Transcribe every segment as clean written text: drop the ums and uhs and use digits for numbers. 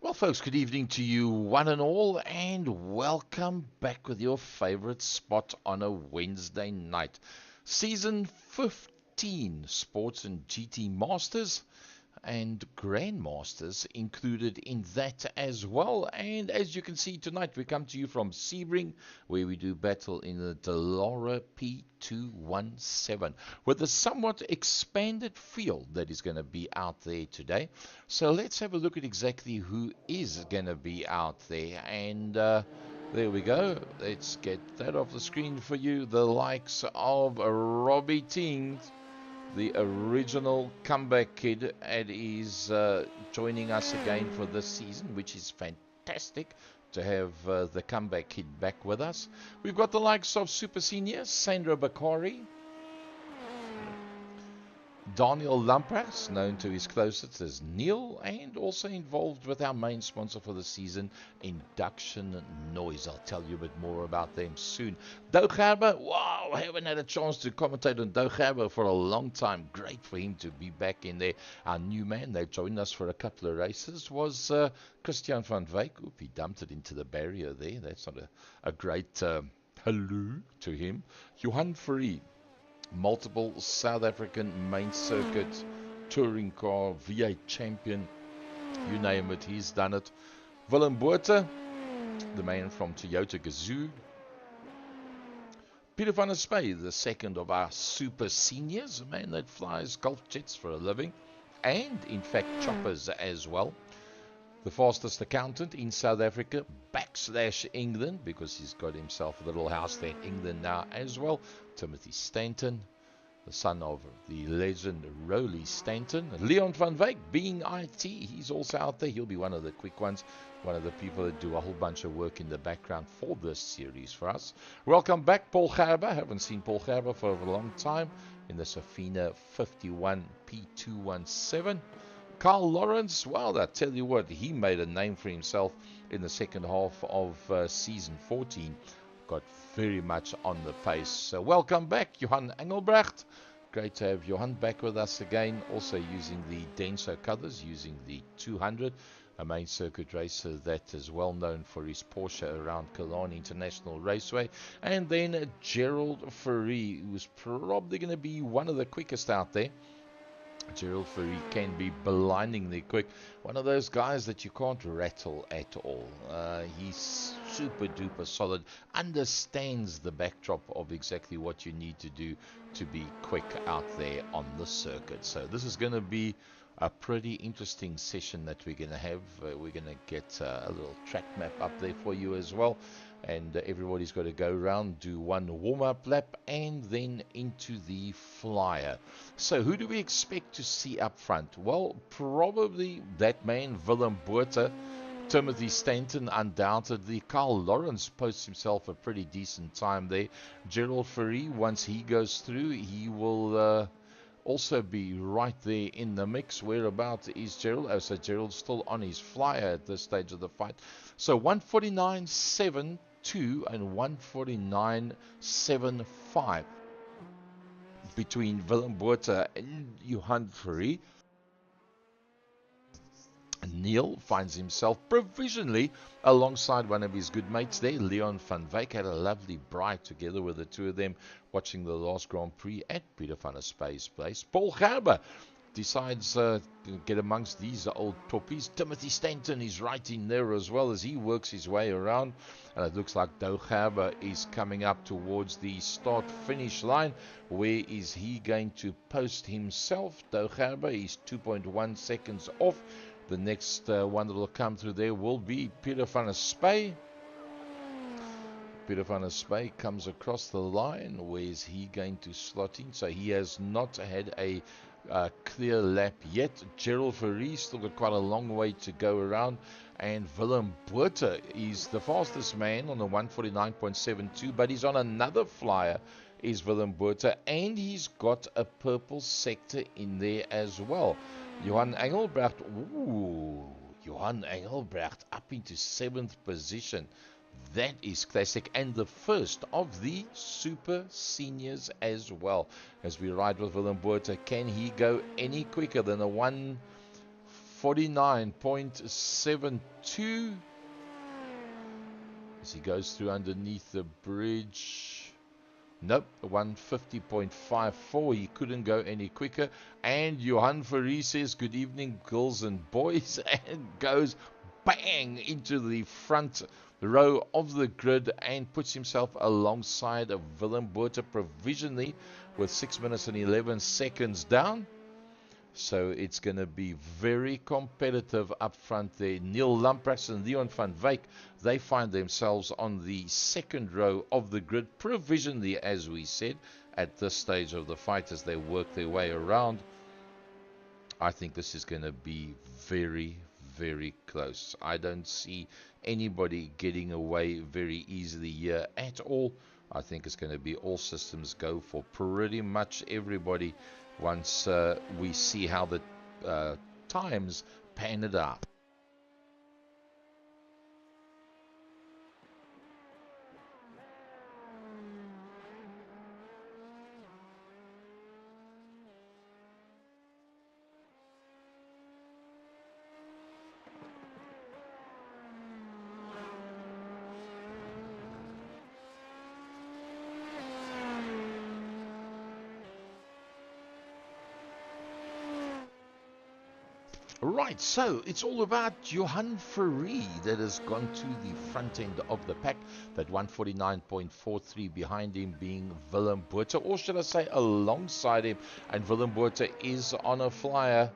Well, folks, good evening to you, one and all, and welcome back with your favorite spot on a Wednesday night. Season 15 Sports and GT Masters and Grandmasters included in that as well. And as you can see tonight, we come to you from Sebring, where we do battle in the Dallara P217 with a somewhat expanded field that is going to be out there today. So let's have a look at exactly who is going to be out there. And there we go. Let's get that off the screen for you. The likes of Robbie Ting, the original comeback kid, and is joining us again for this season, which is fantastic to have the comeback kid back with us. We've got the likes of Super Senior, Sandra Bakari, Daniel Lamprecht, known to his closest as Neil, and also involved with our main sponsor for the season, Induction Noise. I'll tell you a bit more about them soon. Doug Gerber, wow, I haven't had a chance to commentate on Doug Gerber for a long time. Great for him to be back in there. Our new man, they joined us for a couple of races, was Christian van Wyk. Oop, he dumped it into the barrier there. That's not a great hello to him. Johan Free, multiple South African main circuit touring car V8 champion, you name it, he's done it. Willem Botha, the man from Toyota Gazoo. Peter van der Spey, the second of our super seniors, a man that flies golf jets for a living, and in fact choppers as well. The fastest accountant in South Africa, / England, because he's got himself a little house there in England now as well. Timothy Stanton, the son of the legend Roly Stanton. Leon van Wyk, being IT, he's also out there. He'll be one of the quick ones, one of the people that do a whole bunch of work in the background for this series for us. Welcome back, Paul Gerber. Haven't seen Paul Gerber for a long time in the Safina 51 P217. Carl Lawrence, well, I tell you what, he made a name for himself in the second half of season 14. Got very much on the pace. So welcome back, Johan Engelbrecht. Great to have Johan back with us again. Also using the Denso colors, using the 200, a main circuit racer that is well known for his Porsche around Cologne International Raceway. And then Gerald Ferry, who's probably going to be one of the quickest out there. Gerald Ferry can be blindingly quick. One of those guys that you can't rattle at all. He's super duper solid. Understands the backdrop of exactly what you need to do to be quick out there on the circuit. So this is going to be a pretty interesting session that we're going to have. We're going to get a little track map up there for you as well. And everybody's got to go around, do one warm-up lap, and then into the flyer. So who do we expect to see up front? Well, probably that man, Willem Botha, Timothy Stanton, undoubtedly. Carl Lawrence posts himself a pretty decent time there. Gerald Ferry, once he goes through, he will also be right there in the mix. Whereabouts is Gerald? Oh, so Gerald's still on his flyer at this stage of the fight. So 149.72 and 149.75 between Willem Botha and Johan Ferry. Neil finds himself provisionally alongside one of his good mates there. Leon van Wyk had a lovely bride together with the two of them watching the last Grand Prix at Peter van der Spey's place. Paul Gerber decides to get amongst these old toppies. Timothy Stanton is right in there as well as he works his way around. And it looks like Doug Gerber is coming up towards the start-finish line. Where is he going to post himself? Doug Gerber is 2.1 seconds off. The next one that will come through there will be Peter van der Spey. Peter van der Spey comes across the line. Where is he going to slot in? So he has not had a clear lap yet. Gerald Ferry still got quite a long way to go around. And Willem Botha is the fastest man on the 149.72. But he's on another flyer, is Willem Botha. And he's got a purple sector in there as well. Johan Engelbrecht, Johan Engelbrecht up into 7th position. That is classic, and the first of the super seniors as well. As we ride with Willem Botha, can he go any quicker than a 149.72 as he goes through underneath the bridge. Nope, 150.54. He couldn't go any quicker. And Johan Verrie says, good evening, girls and boys, and goes bang into the front row of the grid and puts himself alongside of Willem Botha provisionally with 6 minutes and 11 seconds down. So it's going to be very competitive up front there. Neil Lamprecht and Leon van Wyk, they find themselves on the second row of the grid provisionally, as we said, at this stage of the fight as they work their way around. I think this is going to be very, very close. I don't see anybody getting away very easily here at all. I think it's going to be all systems go for pretty much everybody once we see how the times pan it out. Right, so it's all about Johan Verrie that has gone to the front end of the pack. That 149.43 behind him being Willem Botha, or should I say alongside him. And Willem Botha is on a flyer.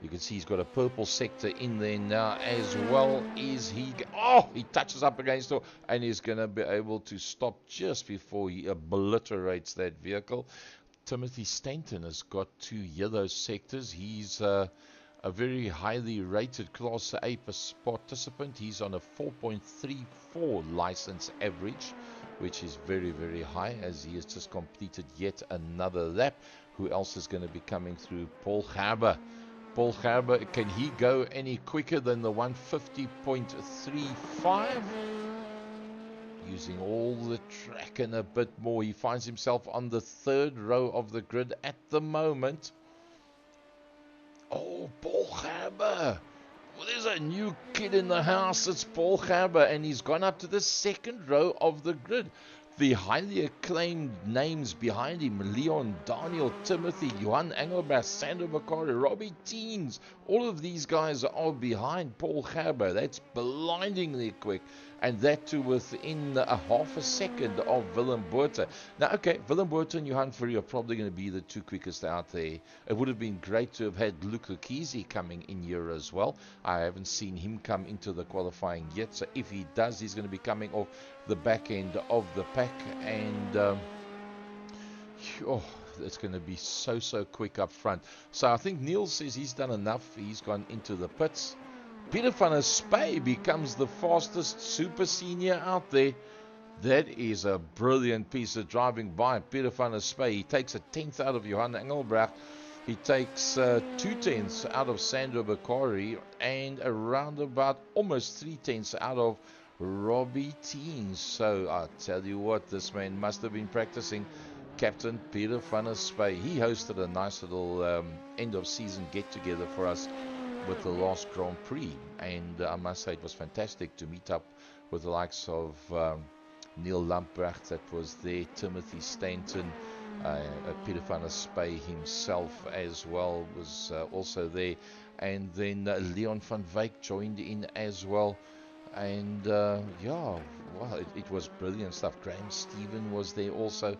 You can see he's got a purple sector in there now as well. Is he? Oh, he touches up against it and he's going to be able to stop just before he obliterates that vehicle. Timothy Stanton has got 2 yellow sectors. He's a very highly rated Class A participant. He's on a 4.34 license average, which is very, very high, as he has just completed yet another lap. Who else is going to be coming through? Paul Gerber. Paul Gerber, can he go any quicker than the 150.35? Using all the track and a bit more. He finds himself on the third row of the grid at the moment. Oh, Paul Gerber. Well, there's a new kid in the house. It's Paul Gerber, and he's gone up to the second row of the grid. The highly acclaimed names behind him: Leon, Daniel, Timothy, Johan Engelbrecht, Sandro Macari, Robbie Teens. All of these guys are behind Paul Gerber. That's blindingly quick. And that too within a half a second of Willem Botha. Now, okay, Willem Botha and Johan Verrie are probably going to be the 2 quickest out there. It would have been great to have had Luke Kizzi coming in here as well. I haven't seen him come into the qualifying yet. So if he does, he's going to be coming off the back end of the pack. And it's going to be so quick up front. So I think Neil says he's done enough. He's gone into the pits. Peter van der Spey becomes the fastest super senior out there. That is a brilliant piece of driving by Peter van der Spey. He takes a 10th out of Johan Engelbrecht. He takes 2/10 out of Sandro Macari, and around about almost 3/10 out of Robbie Teens. So I tell you what, this man must have been practicing. Captain Peter van der Spey. He hosted a nice little end of season get together for us with the last Grand Prix, and I must say it was fantastic to meet up with the likes of Neil Lamprecht that was there, Timothy Stanton, Peter van der Spey himself as well was also there, and then Leon van Wyk joined in as well. And yeah, well, it was brilliant stuff. Graham Stephen was there also.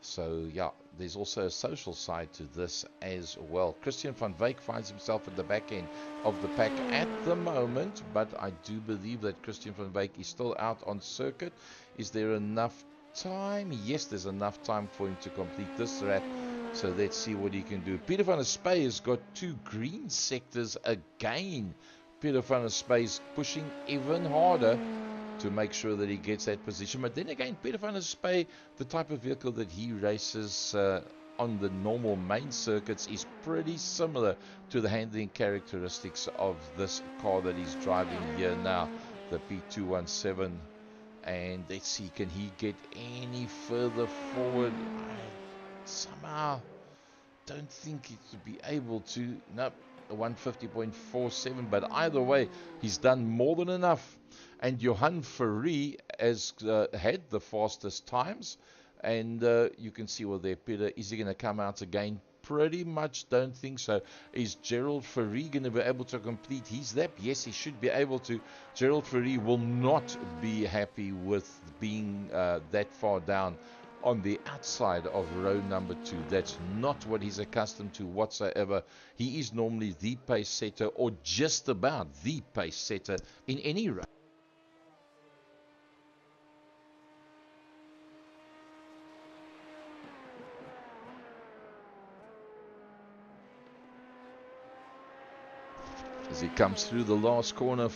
So yeah, there's also a social side to this as well. Christian van Wyk finds himself at the back end of the pack at the moment, but I do believe that Christian van Wyk is still out on circuit. Is there enough time? Yes, there's enough time for him to complete this lap. So let's see what he can do. Peter van der Spey has got 2 green sectors again. Peter van der Spey is pushing even harder to make sure that he gets that position. But then again, Peter van der Spey, the type of vehicle that he races on the normal main circuits is pretty similar to the handling characteristics of this car that he's driving here now, the P217. And let's see, can he get any further forward? I somehow don't think he should be able to. Nope, 150.47, but either way, he's done more than enough. And Johan Ferree has had the fastest times, and you can see well there, Peter, is he going to come out again? Pretty much don't think so. Is Gerald Ferree going to be able to complete his lap? Yes, he should be able to. Gerald Ferree will not be happy with being that far down on the outside of row number 2. That's not what he's accustomed to whatsoever. He is normally the pace setter, or just about the pace setter in any race. As he comes through the last corner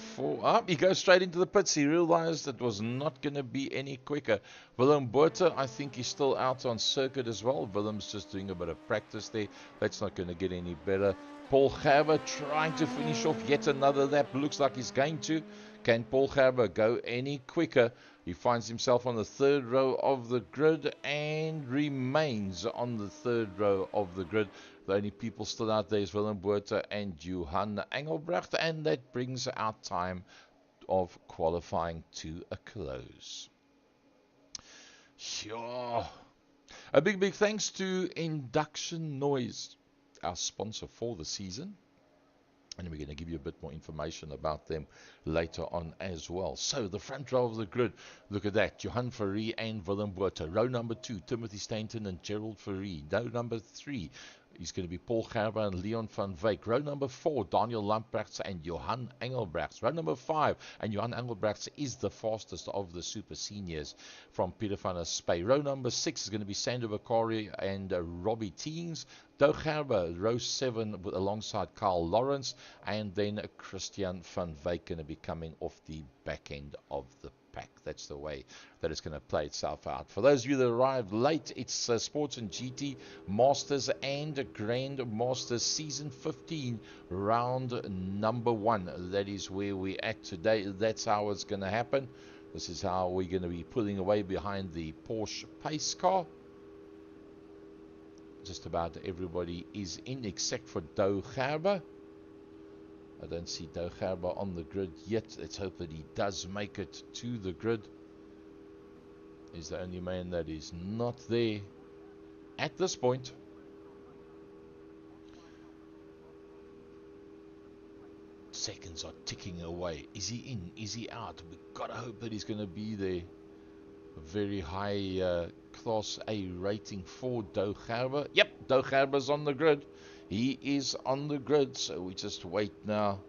he goes straight into the pits. He realized it was not going to be any quicker. Willem Botha, I think he's still out on circuit as well. Willem's just doing a bit of practice there. That's not going to get any better. Paul Gerber trying to finish off yet another lap. Looks like he's going to. Can Paul Gerber go any quicker? He finds himself on the 3rd row of the grid and remains on the 3rd row of the grid. The only people still out there is Willem Botha and Johan Engelbrecht, and that brings our time of qualifying to a close. Sure. A big thanks to Induction Noise, our sponsor for the season. And we're going to give you a bit more information about them later on as well. So, the front row of the grid, look at that. Johan Ferree and Willem Botha. Row number 2, Timothy Stanton and Gerald Ferree. Row number 3 is going to be Paul Gerber and Leon van Wyk. Row number 4, Daniel Lamprechts and Johan Engelbrechts. Row number 5, and Johan Engelbrechts is the fastest of the super seniors from Peter van der Spey. Row number 6 is going to be Sander Bakari and Robbie Teens. Doug Gerber, row 7 alongside Carl Lawrence, and then Christian van Wyk going to be coming off the back end of the pack. That's the way that it's going to play itself out. For those of you that arrived late, it's Sports and GT Masters and Grand Masters Season 15, round number 1. That is where we're at today. That's how it's going to happen. This is how we're going to be pulling away behind the Porsche pace car. Just about everybody is in except for Doug Gerber. I don't see Doug Gerber on the grid yet. Let's hope that he does make it to the grid. He's the only man that is not there at this point. Seconds are ticking away. Is he in? Is he out? We've got to hope that he's going to be there. A very high Class A rating for Doug Gerber. Yep, Doug Gerber's on the grid. He is on the grid, so we just wait now.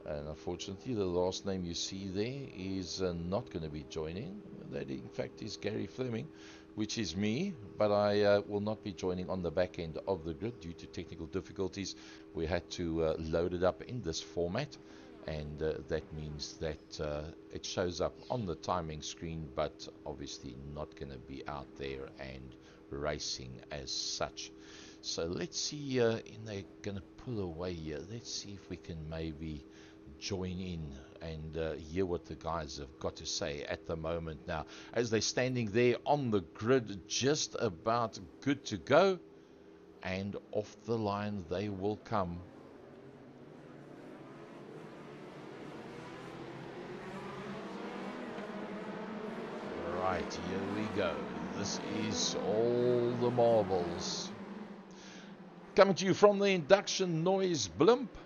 And unfortunately, the last name you see there is not going to be joining. That, in fact, is Gary Fleming, which is me. But I will not be joining on the back end of the grid due to technical difficulties. We had to load it up in this format. And that means that it shows up on the timing screen, but obviously not going to be out there and racing as such. So let's see, and they're going to pull away here. Let's see if we can maybe join in and hear what the guys have got to say at the moment now. As they're standing there on the grid, just about good to go. And off the line they will come. Right, here we go. This is all the marbles. Coming to you from the Induction Noise blimp.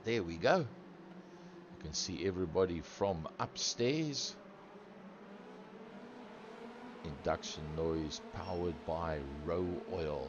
There we go. You can see everybody from upstairs. Induction Noise powered by Row Oil.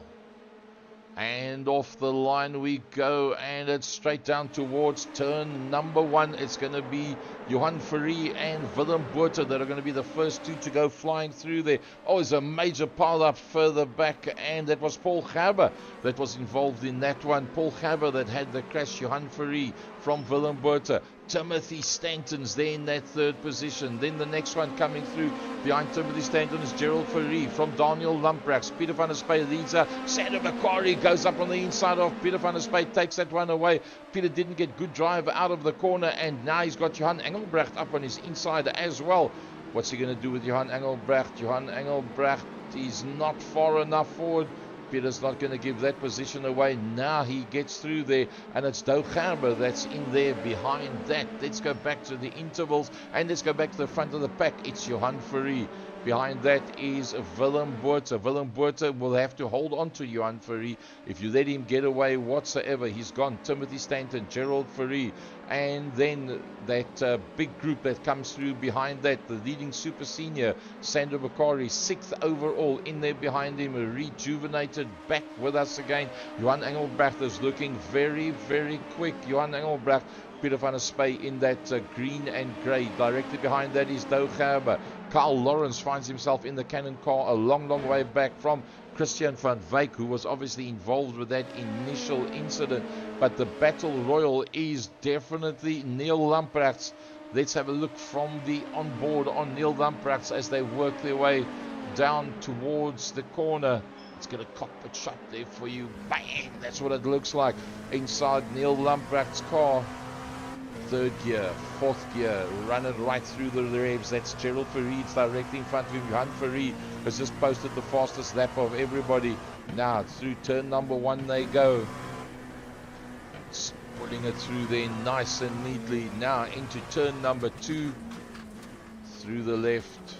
And off the line we go, and it's straight down towards turn number 1. It's going to be Johan Ferree and Willem Botha that are going to be the first two to go flying through there. Oh, there's a major pile up further back, and that was Paul Gerber that was involved in that one. Paul Gerber that had the crash. Johan Ferree from Willem Botha. Timothy Stanton's there in that 3rd position. Then the next one coming through behind Timothy Stanton is Gerald Ferree from Daniel Lamprechts. Peter van der Spey leads her. Sander Bakari goes up on the inside of Peter van der Spey, takes that one away. Peter didn't get good drive out of the corner, and now he's got Johan Engelbrecht up on his inside as well. What's he going to do with Johan Engelbrecht? Johan Engelbrecht is not far enough forward. Peter's not going to give that position away. Now he gets through there, and it's Dallara that's in there behind that. Let's go back to the intervals, and let's go back to the front of the pack. It's Johan Fourie. Behind that is Willem Botha. Willem Botha will have to hold on to Johan Fourie. If you let him get away whatsoever, he's gone. Timothy Stanton, Gerald Fourie, and then that big group that comes through behind that, the leading super senior, Sandra Bakari, 6th overall, in there behind him, rejuvenated, back with us again. Johan Engelbrecht is looking very, very quick. Johan Engelbrecht, Peter van der Spey in that green and grey. Directly behind that is Dallara. Carl Lawrence finds himself in the cannon car a long, long way back from Christian van Wyk, who was obviously involved with that initial incident. But the battle royal is definitely Neil Lamprechts. Let's have a look from the onboard on Neil Lamprechts as they work their way down towards the corner. It's got a cockpit shot there for you. Bang! That's what it looks like inside Neil Lamprecht's car. 3rd gear, 4th gear, run it right through the revs. That's Gerald Fourie. It's directly in front of him. Johan Fourie has just posted the fastest lap of everybody. Now through turn number 1 they go. It's putting it through there nice and neatly. Now into turn number 2. Through the left,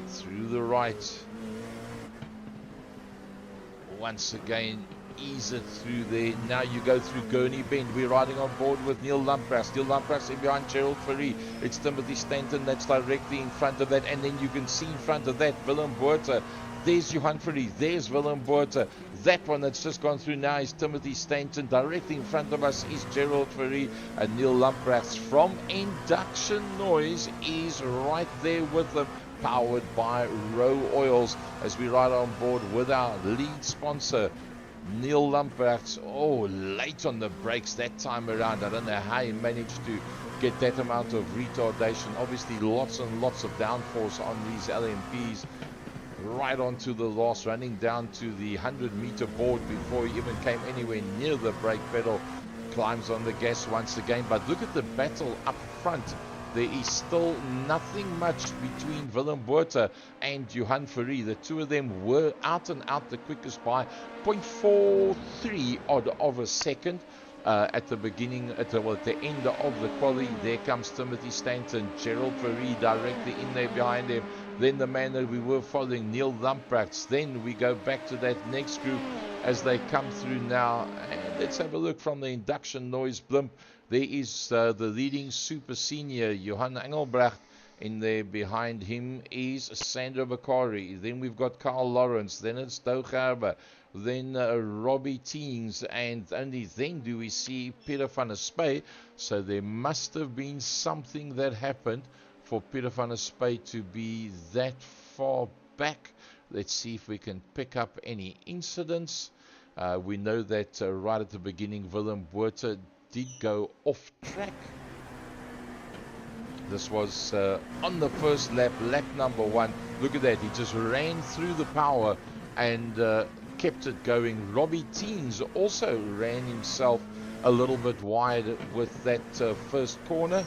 through the right. Once again, ease it through there. Now you go through Gurney Bend. We're riding on board with Neil Lamprechts. Neil Lamprechts in behind Gerald Fourie. It's Timothy Stanton that's directly in front of that, and then you can see in front of that Willem Botha. There's Johan Fourie. There's Willem Botha. That one that's just gone through now is Timothy Stanton. Directly in front of us is Gerald Fourie, and Neil Lamprechts from Induction Noise is right there with them, powered by Row Oils, as we ride on board with our lead sponsor, Neil Lamprechts. Oh, late on the brakes that time around. I don't know how he managed to get that amount of retardation. Obviously lots and lots of downforce on these LMPs. Right onto the last, running down to the 100-meter board before he even came anywhere near the brake pedal. Climbs on the gas once again, but look at the battle up front. There is still nothing much between Willem Botha and Johan Fourie. The two of them were out and out the quickest by 0.43 odd of a second at the beginning, at the end of the quali. There comes Timothy Stanton, Gerald Fourie directly in there behind him. Then the man that we were following, Neil Lamprechts. Then we go back to that next group as they come through now. And let's have a look from the Induction Noise blimp. There is the leading super senior, Johan Engelbrecht. In there behind him is Sandra Bakari. Then we've got Carl Lawrence. Then it's Dallara. Then Robbie Teens. And only then do we see Peter van der Spey. So there must have been something that happened for Peter van der Spey to be that far back. Let's see if we can pick up any incidents. We know that right at the beginning, Willem Botha did go off track. This was on the first lap, lap number 1. Look at that, he just ran through the power and kept it going. Robbie Teens also ran himself a little bit wide with that first corner.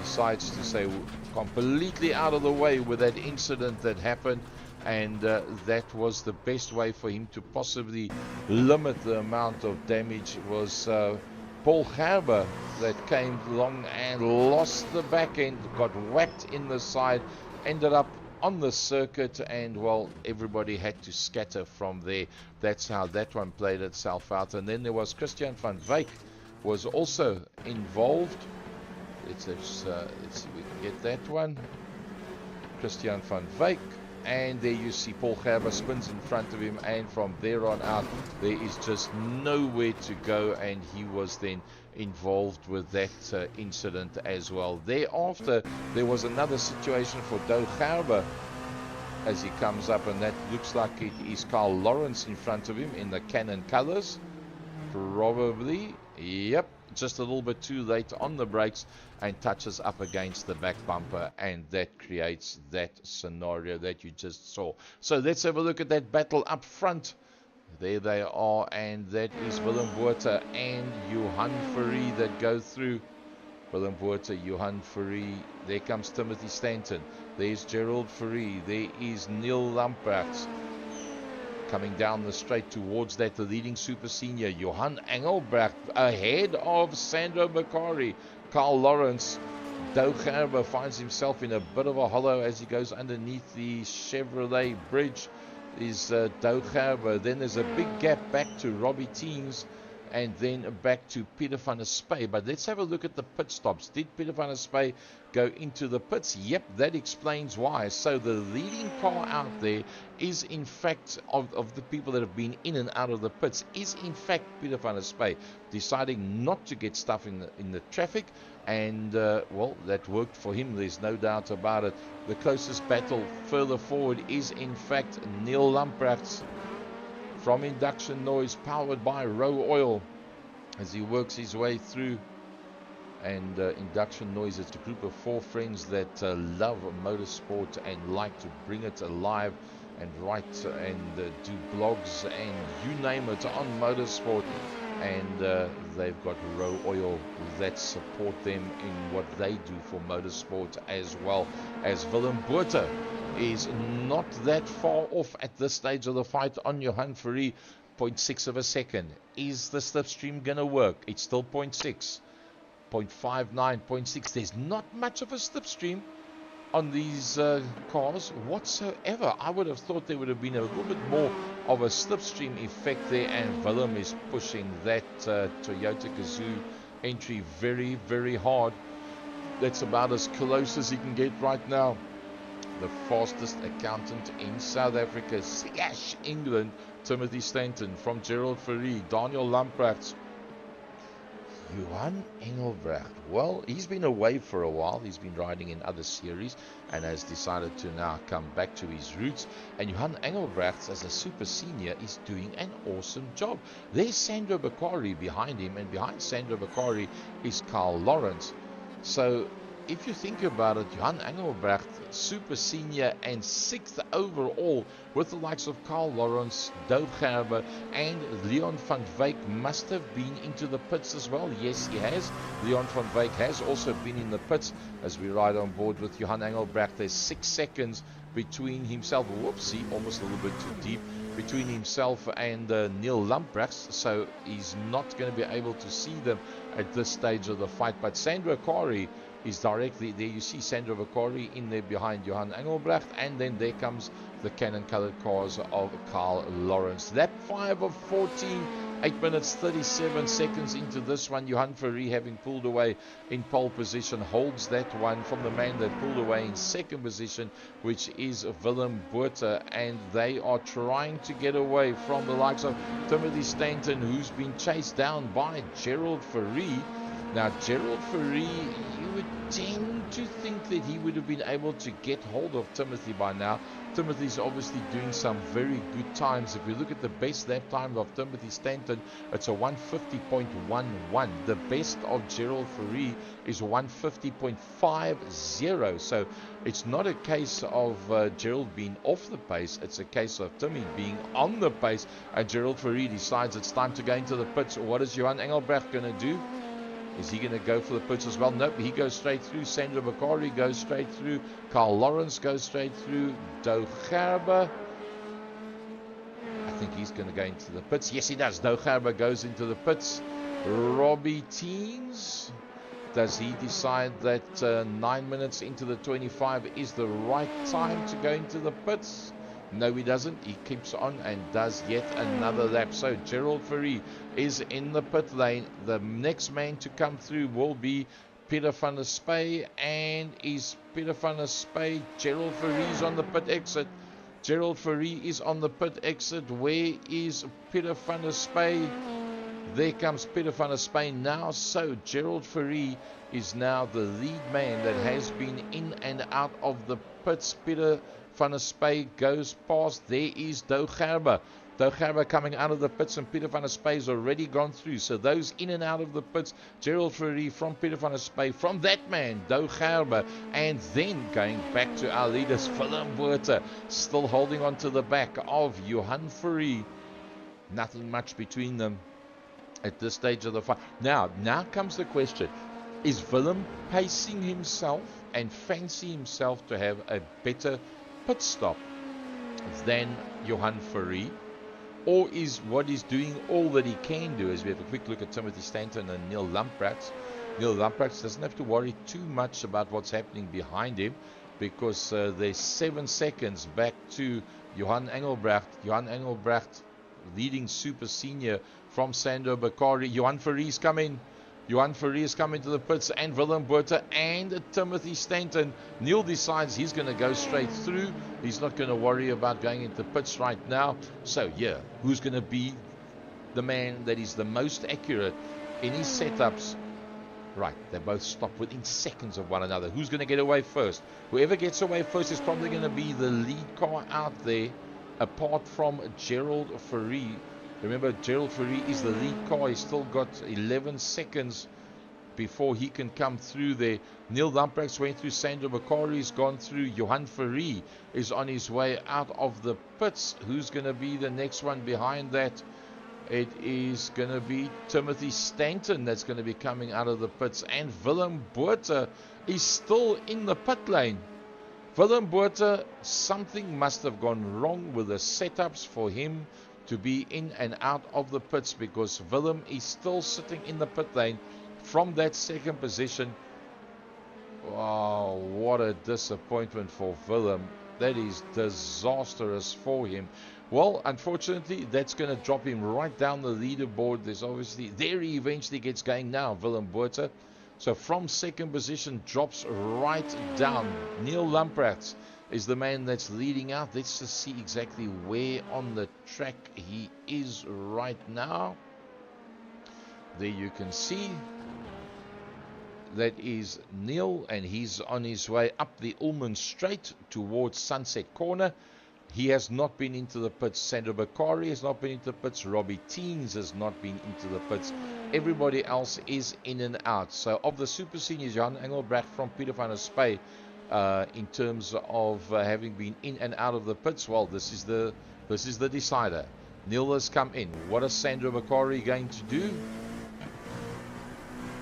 Decides to say completely out of the way with that incident that happened, and that was the best way for him to possibly limit the amount of damage. It was Paul Gerber that came along and lost the back end, got whacked in the side, ended up on the circuit, and well, everybody had to scatter from there. That's how that one played itself out. And then there was Christian van Wyk was also involved. Let's see if we can get that one. Christian van Wyk, and there you see Paul Gerber spins in front of him, and from there on out there is just nowhere to go, and he was then involved with that incident as well. Thereafter there was another situation for Dallara as he comes up, and that looks like it is Carl Lawrence in front of him in the Canon colors, probably. Yep, just a little bit too late on the brakes and touches up against the back bumper, and that creates that scenario that you just saw. So let's have a look at that battle up front. There they are, and that is Willem Botha and Johan Fourie that go through. Willem Botha, Johan Fourie. There comes Timothy Stanton. There's Gerald Fourie. There is Neil Lamprechts. Coming down the straight towards that, the leading super senior, Johan Engelbrecht, ahead of Sandro Bakari. Carl Lawrence. Doug Gerber finds himself in a bit of a hollow as he goes underneath the Chevrolet bridge. Is Doug Gerber. Then there's a big gap back to Robbie Teens, and then back to Peter van der Spey. But let's have a look at the pit stops. Did Peter van der Spey go into the pits? Yep, that explains why. So the leading car out there is in fact, of the people that have been in and out of the pits, is in fact Peter van der Spey, deciding not to get stuff in the traffic. And well, that worked for him, there's no doubt about it. The closest battle further forward is in fact Neil Lamprecht from Induction Noise, powered by Row Oil, as he works his way through. And Induction Noise is a group of 4 friends that love motorsport and like to bring it alive and write and do blogs and you name it on motorsport. And they've got Row Oil that support them in what they do for motorsport, as well as Willem Botha is not that far off at this stage of the fight on Johan Fourie. 0.6 of a second. Is the slipstream going to work? It's still 0.6, 0.59, 0.6. There's not much of a slipstream on these cars whatsoever. I would have thought there would have been a little bit more of a slipstream effect there, and Willem is pushing that Toyota Gazoo entry very, very hard. That's about as close as he can get right now. The fastest accountant in South Africa / England, Timothy Stanton from Gerald Fourie, Daniel Lamprecht, Johan Engelbrecht. Well, he's been away for a while. He's been riding in other series and has decided to now come back to his roots. And Johan Engelbrecht, as a super senior, is doing an awesome job. There's Sandro Bakari behind him, and behind Sandro Bakari is Carl Lawrence. So if you think about it, Johan Engelbrecht, super senior and 6th overall, with the likes of Carl Lawrence, Doug Gerber, and Leon van Wyk must have been into the pits as well. Yes, he has. Leon van Wyk has also been in the pits as we ride on board with Johan Engelbrecht. There's 6 seconds between himself. Whoopsie, almost a little bit too deep. Between himself and Neil Lamprecht, so he's not going to be able to see them at this stage of the fight. But Sandro Bakari is directly there. You see Sandro Bakari in there behind Johan Engelbrecht, and then there comes the cannon colored cars of Carl Lawrence. Lap 5 of 14, 8 minutes 37 seconds into this one. Johan Fourie, having pulled away in pole position, holds that one from the man that pulled away in second position, which is Willem Botha, and they are trying to get away from the likes of Timothy Stanton, who's been chased down by Gerald Fourie. Now, Gerald Fourie, you would tend to think that he would have been able to get hold of Timothy by now. Timothy's obviously doing some very good times. If you look at the best lap time of Timothy Stanton, it's a 150.11. The best of Gerald Fourie is 150.50. So it's not a case of Gerald being off the pace. It's a case of Timmy being on the pace. And Gerald Fourie decides it's time to go into the pits. What is Johan Engelbrecht going to do? Is he going to go for the pits as well? Nope, he goes straight through. Sandro Bakari goes straight through. Carl Lawrence goes straight through. Doug Gerber, I think he's going to go into the pits. Yes, he does. Doug Gerber goes into the pits. Robbie Teens, does he decide that 9 minutes into the 25 is the right time to go into the pits? No, he doesn't. He keeps on and does yet another lap. So Gerald Fourie is in the pit lane. The next man to come through will be Peter van der Spey. And is Peter van der Spey? Gerald Fourie is on the pit exit. Gerald Fourie is on the pit exit. Where is Peter van der Spey? There comes Peter van der Spey now. So Gerald Fourie is now the lead man that has been in and out of the pits. Peter van der Spey goes past. There is Doug Gerber. Doug Gerber coming out of the pits, and Peter van der Spey has already gone through. So those in and out of the pits, Gerald Fourie from Peter van der Spey, from that man, Doug Gerber, and then going back to our leaders, Willem Botha, still holding on to the back of Johan Fourie. Nothing much between them at this stage of the fight. Now comes the question. Is Willem pacing himself and fancy himself to have a better pit stop than Johan Fourie? or is what he's doing all that he can do? As we have a quick look at Timothy Stanton and Neil Lamprecht. Neil Lamprecht doesn't have to worry too much about what's happening behind him, because there's 7 seconds back to Johan Engelbrecht. Johan Engelbrecht leading super senior from Sandro Bakari. Johan Verries come in. Johan Verries coming to the pits, and Willem Botha and Timothy Stanton. Neil decides he's going to go straight through. He's not going to worry about going into pits right now. So yeah, who's going to be the man that is the most accurate in his setups? Right, they both stop within seconds of one another. Who's going to get away first? Whoever gets away first is probably going to be the lead car out there, apart from Gerald Verries. Remember, Gerald Verries is the lead car. He's still got 11 seconds before he can come through there. Neil Lamprecht went through. Sandro Bakari's gone through. Johan Verries is on his way out of the pits. Who's going to be the next one behind that? It is going to be Timothy Stanton that's going to be coming out of the pits. And Willem Botha is still in the pit lane. Willem Botha, something must have gone wrong with the setups for him to be in and out of the pits, because Willem is still sitting in the pit lane from that second position. Wow, what a disappointment for Willem. That is disastrous for him. Well, unfortunately, that's going to drop him right down the leaderboard. There's obviously, there he eventually gets going now, Willem Botha. So from second position, drops right down. Neil Lamprecht is the man that's leading out. Let's just see exactly where on the track he is right now. There you can see. That is Neil, and he's on his way up the Ullman Straight towards Sunset Corner. He has not been into the pits. Sandro Bakari has not been into the pits. Robbie Teens has not been into the pits. Everybody else is in and out. So of the super seniors, Johan Engelbrecht from Peter van der Spey, in terms of having been in and out of the pits, well, this is the decider. Neil has come in. What is Sandro Bakari going to do?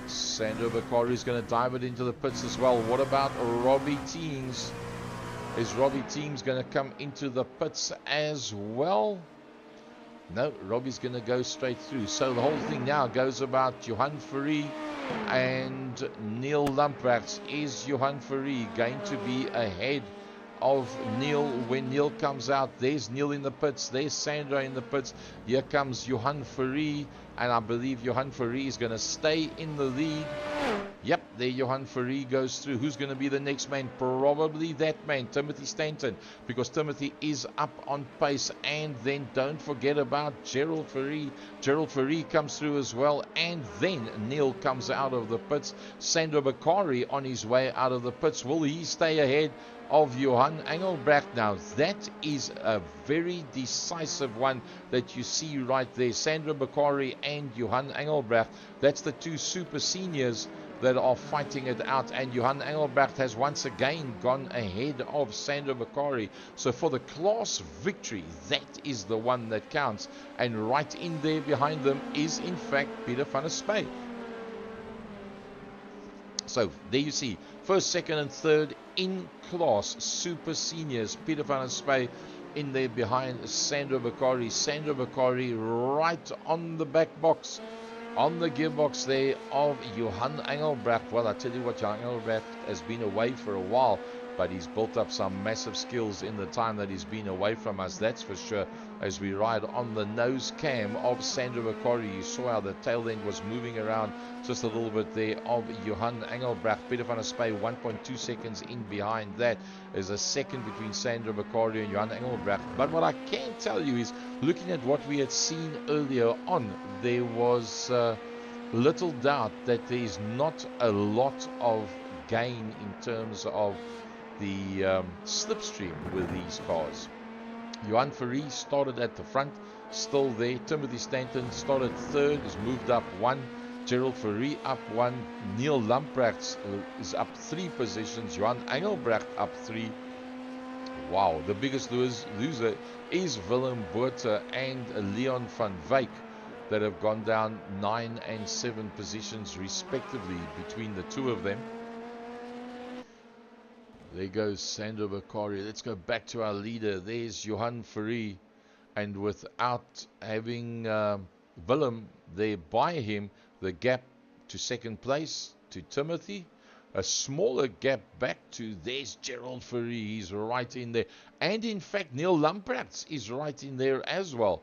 Sandro Bakari is going to dive it into the pits as well. What about Robbie Teens? Is Robbie Teens going to come into the pits as well? No, Robbie's going to go straight through. So the whole thing now goes about Johan Verries and Neil Lamprecht. Is Johan Verries going to be ahead of Neil when Neil comes out? There's Neil in the pits. There's Sandro in the pits. Here comes Johan Verries. And I believe Johan Verries is going to stay in the lead. Yep, there Johan Verries goes through. Who's going to be the next man? Probably that man, Timothy Stanton, because Timothy is up on pace. And then don't forget about Gerald Verries. Gerald Verries comes through as well. And then Neil comes out of the pits. Sandro Bakari on his way out of the pits. Will he stay ahead of Johan Engelbrecht? Now that is a very decisive one that you see right there. Sandro Bakari and Johan Engelbrecht, that's the two super seniors that are fighting it out, and Johan Engelbrecht has once again gone ahead of Sandro Bakari. So for the class victory, that is the one that counts, and right in there behind them is in fact Peter van der Spey. So there you see, first, second and third in class super seniors. Peter van der Spey in there behind Sandro Bakari. Sandro Bakari right on the back box, on the gearbox there of Johan Engelbrecht. Well, I tell you what, Johan Engelbrecht has been away for a while, but he's built up some massive skills in the time that he's been away from us, that's for sure. As we ride on the nose cam of Sandro Bakari, you saw how the tail end was moving around just a little bit there of Johan Engelbrecht. Peter van der Spey 1.2 seconds in behind that. There's a second between Sandro Bakari and Johan Engelbrecht. But what I can tell you is, looking at what we had seen earlier on, there was little doubt that there is not a lot of gain in terms of the slipstream with these cars. Johan Verries started at the front, still there. Timothy Stanton started third, has moved up one. Gerald Verries up one. Neil Lamprecht is up 3 positions. Johan Engelbrecht up 3. Wow, the biggest loser is Willem Botha and Leon van Wyk, that have gone down 9 and 7 positions respectively between the two of them. There goes Sandro Bakari. Let's go back to our leader. There's Johan Verries. and without having Willem there by him, the gap to second place to Timothy, a smaller gap back to, there's Gerald Fourie, he's right in there, and in fact Neil Lamprecht is right in there as well.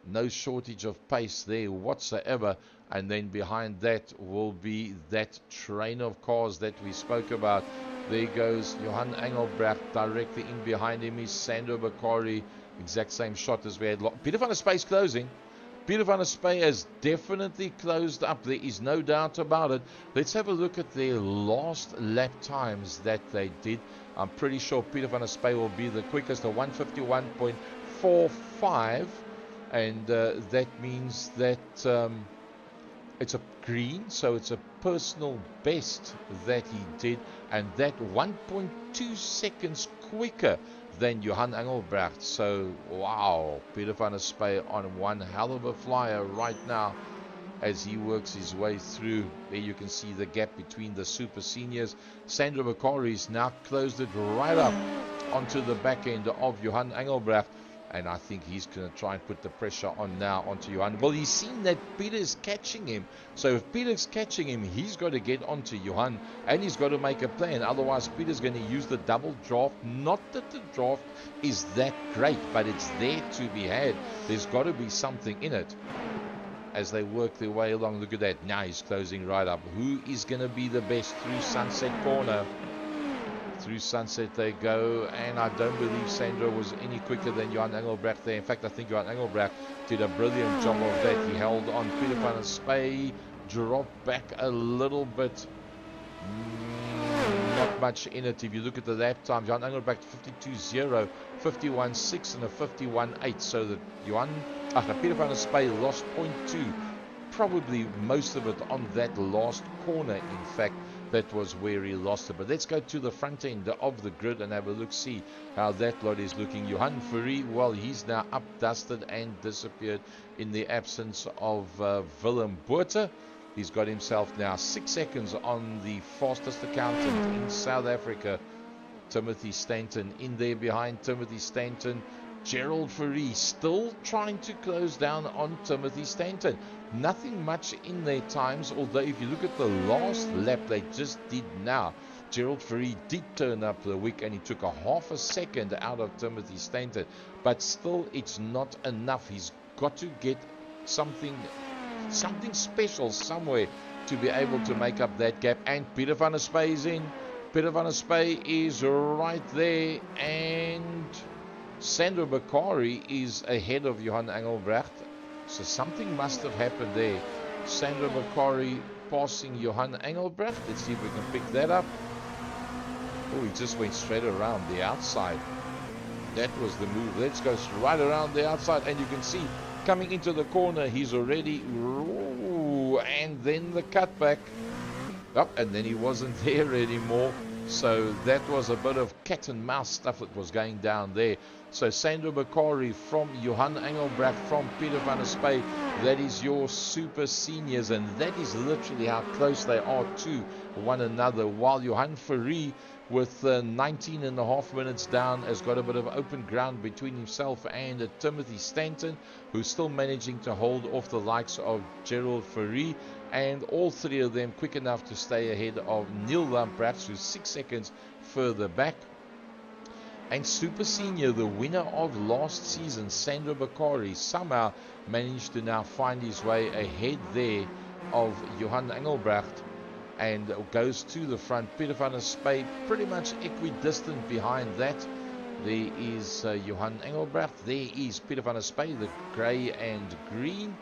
No shortage of pace there whatsoever. And then behind that will be that train of cars that we spoke about. There goes Johan Engelbrecht. Directly in behind him is Sandro Bakari. Exact same shot as we had. Peter van der Spey's closing. Peter van der Spey has definitely closed up. There is no doubt about it. Let's have a look at their last lap times that they did. I'm pretty sure Peter van der Spey will be the quickest, a 151.45. And that means that it's a green, so it's a personal best that he did, and that 1.2 seconds quicker than Johan Engelbrecht. So, wow, Peter van der Spey on one hell of a flyer right now as he works his way through. There you can see the gap between the super seniors. Sandro Bakari's now closed it right up onto the back end of Johan Engelbrecht. And I think he's going to try and put the pressure on now onto Johan. Well, he's seen that Peter's catching him. So if Peter's catching him, he's got to get onto Johan. And he's got to make a plan. Otherwise, Peter's going to use the double draft. Not that the draft is that great, but it's there to be had. There's got to be something in it. As they work their way along, look at that. Now he's closing right up. Who is going to be the best through Sunset Corner? Through Sunset they go, and I don't believe Sandro was any quicker than Johan Engelbrecht there. In fact, I think Johan Engelbrecht did a brilliant job of that. He held on. Peter van der Spey dropped back a little bit. Not much in it. If you look at the lap time, Johan Engelbrecht 52.0, 51.6 and a 51.8. So that Peter van der Spey lost 0.2. Probably most of it on that last corner, in fact. That was where he lost it. But let's go to the front end of the grid and have a look, see how that lot is looking. Johan Fourie, well, he's now up, dusted and disappeared in the absence of Willem Botha. He's got himself now 6 seconds on the fastest accountant in South Africa, Timothy Stanton. In there behind Timothy Stanton, Gerald Fourie still trying to close down on Timothy Stanton. Nothing much in their times, although if you look at the last lap they just did now, Gerald Fourie did turn up the wick and he took a half a second out of Timothy Stanton. But still, it's not enough. He's got to get something special somewhere to be able to make up that gap. And Peter van der Spey is in. Peter van der Spey is right there, and Sandro Bakari is ahead of Johan Engelbrecht. So something must have happened there. Sandro Bakari passing Johan Engelbrecht. Let's see if we can pick that up. Oh, he just went straight around the outside. That was the move. Let's go right around the outside. And you can see coming into the corner, he's already... Ooh, and then the cutback. Oh, and then he wasn't there anymore. So that was a bit of cat and mouse stuff that was going down there. So Sandro Bakari from Johan Engelbrecht from Peter van der Spey. That is your super seniors, and that is literally how close they are to one another. While Johan Fourie, with 19 and a half minutes down, has got a bit of open ground between himself and Timothy Stanton, who's still managing to hold off the likes of Gerald Fourie. And all three of them quick enough to stay ahead of Neil Lamprecht, who's 6 seconds further back. And Super Senior, the winner of last season, Sandro Bakari, somehow managed to now find his way ahead there of Johan Engelbrecht and goes to the front. Peter van der Spey pretty much equidistant behind that. There is Johan Engelbrecht. There is Peter van der Spey, the grey and green.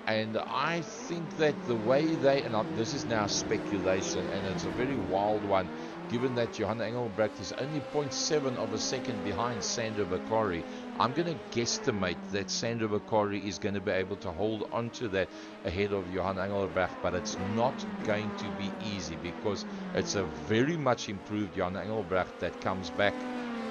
And I think that the way they, and this is now speculation, and it's a very wild one, given that Johan Engelbrecht is only 0.7 of a second behind Sandro Bakari. I'm going to guesstimate that Sandro Bakari is going to be able to hold on to that ahead of Johan Engelbrecht, but it's not going to be easy because it's a very much improved Johan Engelbrecht that comes back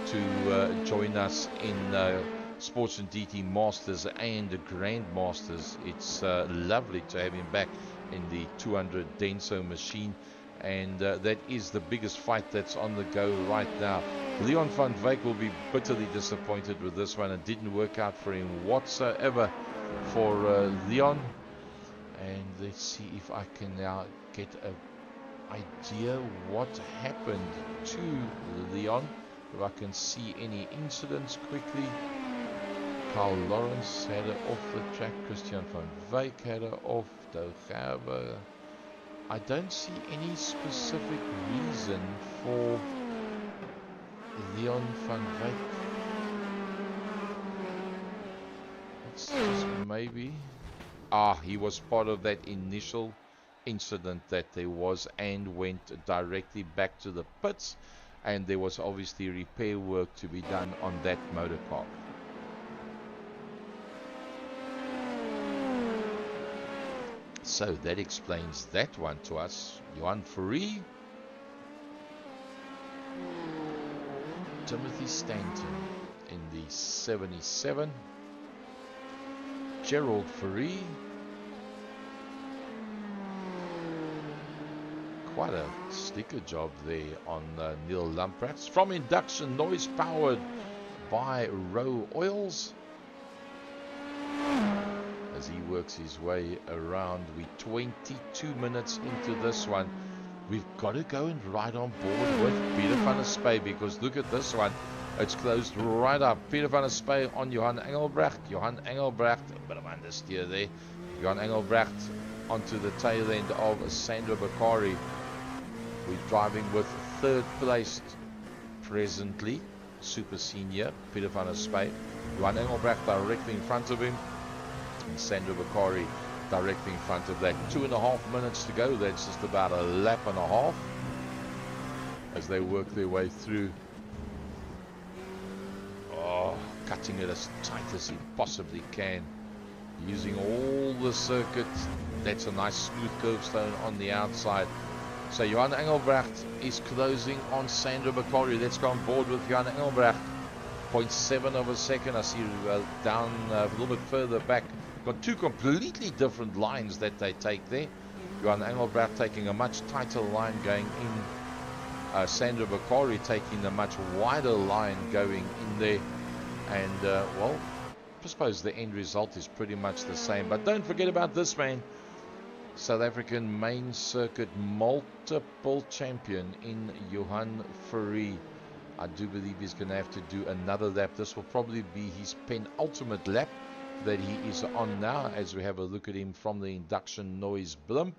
to join us in Sports and DT Masters and the Grand Masters. It's lovely to have him back in the 200 Denso machine. And that is the biggest fight that's on the go right now. Leon van Wyk will be bitterly disappointed with this one. It didn't work out for him whatsoever for Leon. And let's see if I can now get an idea what happened to Leon. If I can see any incidents quickly. Carl Lawrence had her off the track. Christian van Wyk had her off. Dallara. I don't see any specific reason for Leon van Wyk. It's just maybe... he was part of that initial incident that there was and went directly back to the pits, and there was obviously repair work to be done on that motor car. So that explains that one to us. Johan Fourie, Timothy Stanton in the 77, Gerald Fourie, quite a sticker job there on Neil Lamprecht from induction noise, powered by Rowe Oils. As he works his way around, we're 22 minutes into this one. We've got to go and ride on board with Peter van der Spy, because look at this one. It's closed right up. Peter van der Spy on Johan Engelbrecht. Johan Engelbrecht, a bit of understeer there. Johan Engelbrecht onto the tail end of Sandra Bakari. We're driving with third placed presently, super senior, Peter van der Spy. Johan Engelbrecht directly in front of him. And Sandra Bakari directly in front of that. 2.5 minutes to go. That's just about a lap and a half as they work their way through. Cutting it as tight as he possibly can, using all the circuit. That's a nice smooth curbstone on the outside. So Johan Engelbrecht is closing on Sandra Bakari. Let's go on board with Johan Engelbrecht. 0.7 of a second. I see down a little bit further back. Got two completely different lines that they take there. Johan Engelbrecht taking a much tighter line going in. Sandra Bakari taking a much wider line going in there. And, well, I suppose the end result is pretty much the same. But don't forget about this man. South African main circuit multiple champion in Johan Fourie. I do believe he's going to have to do another lap. This will probably be his penultimate lap that he is on now, as we have a look at him from the induction noise blimp.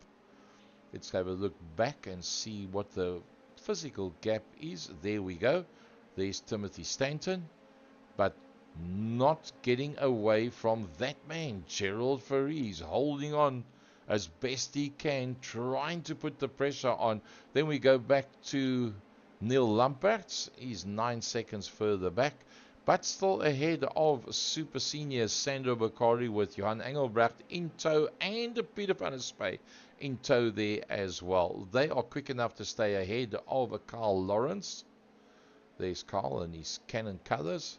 Let's have a look back and see what the physical gap is. There we go. There's Timothy Stanton. But not getting away from that man, Gerald Fourie. He's holding on as best he can, trying to put the pressure on. Then we go back to Neil Lamprecht. He's 9 seconds further back, but still ahead of super senior Sandra Bakari with Johan Engelbrecht in tow and Peter van der Spy in tow there as well. They are quick enough to stay ahead of Carl Lawrence. There's Carl in his Canon colors.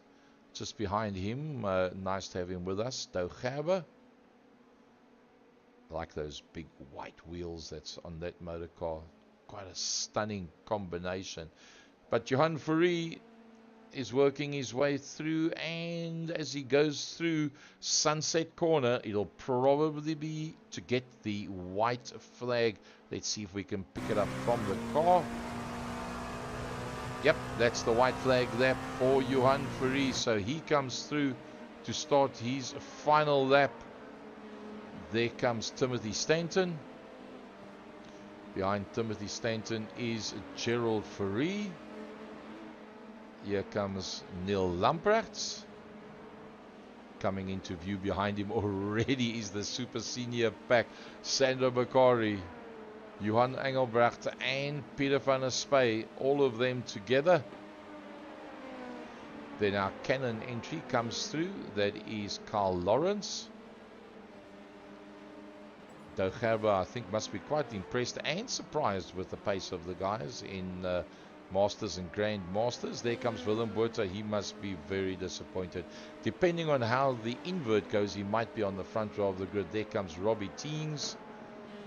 Just behind him, nice to have him with us, Dallara. I like those big white wheels that's on that motor car. Quite a stunning combination. But Johan Fourie is working his way through, and as he goes through Sunset Corner, it'll probably be to get the white flag. Let's see if we can pick it up from the car. Yep, that's the white flag lap for Johan Fourie. So he comes through to start his final lap. There comes Timothy Stanton. Behind Timothy Stanton is Gerald Fourie. Here comes Neil Lamprecht. Coming into view behind him already is the super senior pack. Sandra Bakari, Johan Engelbrecht and Peter van der Spy, all of them together. Then our Canon entry comes through. That is Carl Lawrence. Dallara, I think, must be quite impressed and surprised with the pace of the guys in Masters and Grand Masters. There comes Willem Botha. He must be very disappointed. Depending on how the invert goes, he might be on the front row of the grid. There comes Robbie Teens.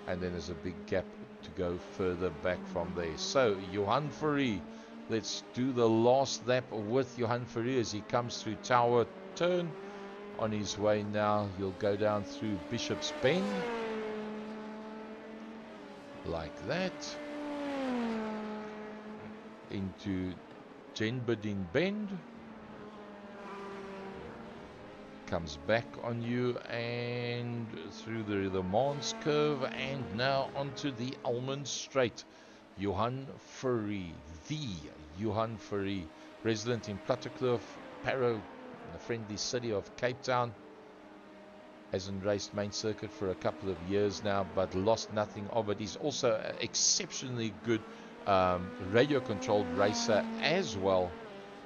And then there's a big gap to go further back from there. So Johan Fourie, let's do the last lap with Johan Fourie as he comes through Tower Turn. On his way now, he'll go down through Bishop's Bend, like that, into Jenberding Bend, comes back on you and through the Mans Curve, and now onto the Almond Straight. Johan Fourie, the Johan Fourie, resident in Plattekloof, Parow, the friendly city of Cape Town. Hasn't raced main circuit for a couple of years now, but lost nothing of it. He's also an exceptionally good radio controlled racer, as well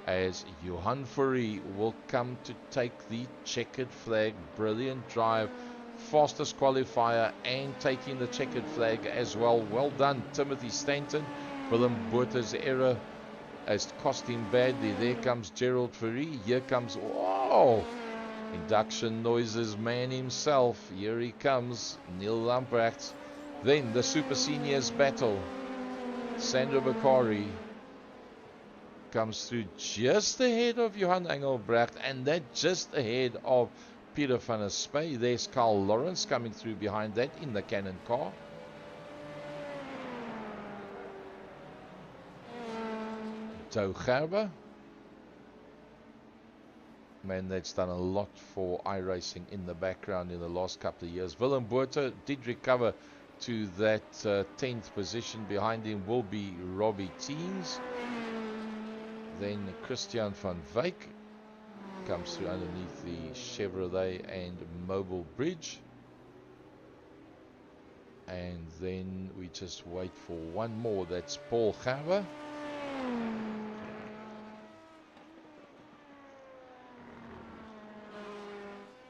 as Johan Fourie will come to take the checkered flag. Brilliant drive, fastest qualifier and taking the checkered flag as well. Well done, Timothy Stanton. Willem Botha's error has cost him badly. There comes Gerald Fourie. Here comes, whoa, induction noises man himself. Here he comes, Neil Lamprecht. Then the Super Seniors battle. Sandra Bakari comes through just ahead of Johan Engelbrecht, and that just ahead of Peter van der Spey. There's Carl Lawrence coming through behind that in the Cannon car. Joe Gerber, man that's done a lot for iRacing in the background in the last couple of years. Willem Botha did recover to that 10th position. Behind him will be Robbie Teens. Then Christian van Wyk comes through underneath the Chevrolet and Mobile Bridge. And then we just wait for one more. That's Paul Gerber.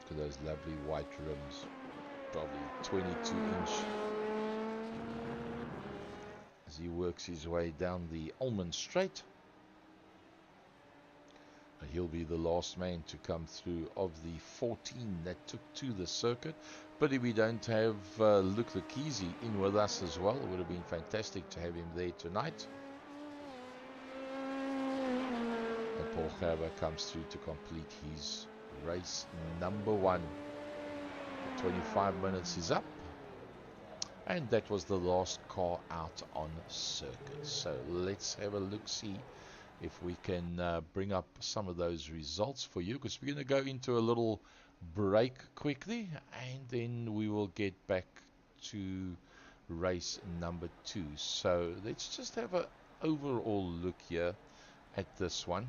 Look at those lovely white rims. Probably 22-inch. As he works his way down the Almond Straight. He'll be the last man to come through of the 14 that took to the circuit. But if we don't have Luc Lekisi in with us as well, it would have been fantastic to have him there tonight. And Paul Gerber comes through to complete his race number 1. 25 minutes is up. And that was the last car out on circuit. So let's have a look-see if we can bring up some of those results for you, because we're going to go into a little break quickly, and then we will get back to race number 2. So let's just have an overall look here at this one.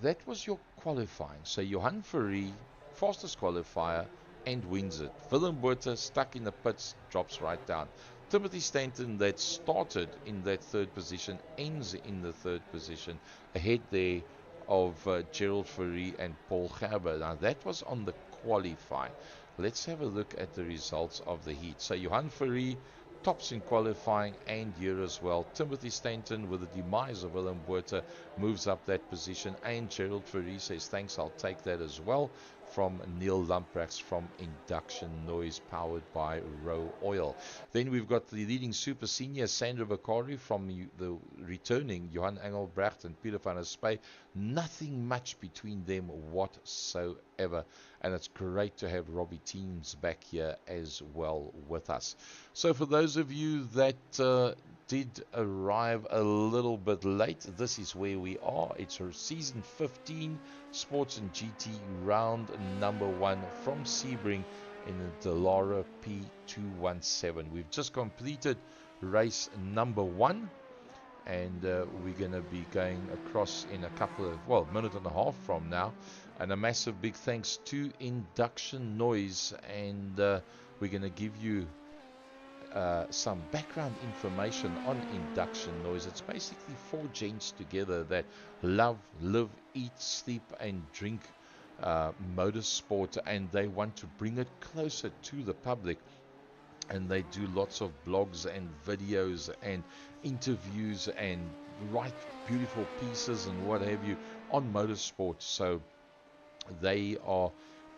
That was your qualifying. So Johan Fourie, fastest qualifier, and wins it. Willem Botha stuck in the pits, drops right down. Timothy Stanton, that started in that 3rd position, ends in the 3rd position, ahead there of Gerald Fourie and Paul Gerber. Now that was on the qualifying. Let's have a look at the results of the heat. So Johan Fourie tops in qualifying and here as well. Timothy Stanton, with the demise of Willem Botha, moves up that position, and Gerald Fourie says thanks, I'll take that as well, from Neil Lamprecht from Induction Noise, powered by Row Oil. Then we've got the leading super senior Sandra Bakari from the returning Johan Engelbrecht and Peter van der Spey. Nothing much between them whatsoever, and it's great to have Robbie Teams back here as well with us. So for those of you that did arrive a little bit late, this is where we are. It's our season 15 Sports and GT round number 1 from Sebring in the Dallara P217. We've just completed race number 1, and we're going to be going across in a couple of, minute and a half from now. And a massive big thanks to Induction Noise, and we're going to give you some background information on Induction Noise. It's basically 4 gents together that love, live, eat, sleep and drink motorsport, and they want to bring it closer to the public, and they do lots of blogs and videos and interviews and write beautiful pieces and what have you on motorsport. So they are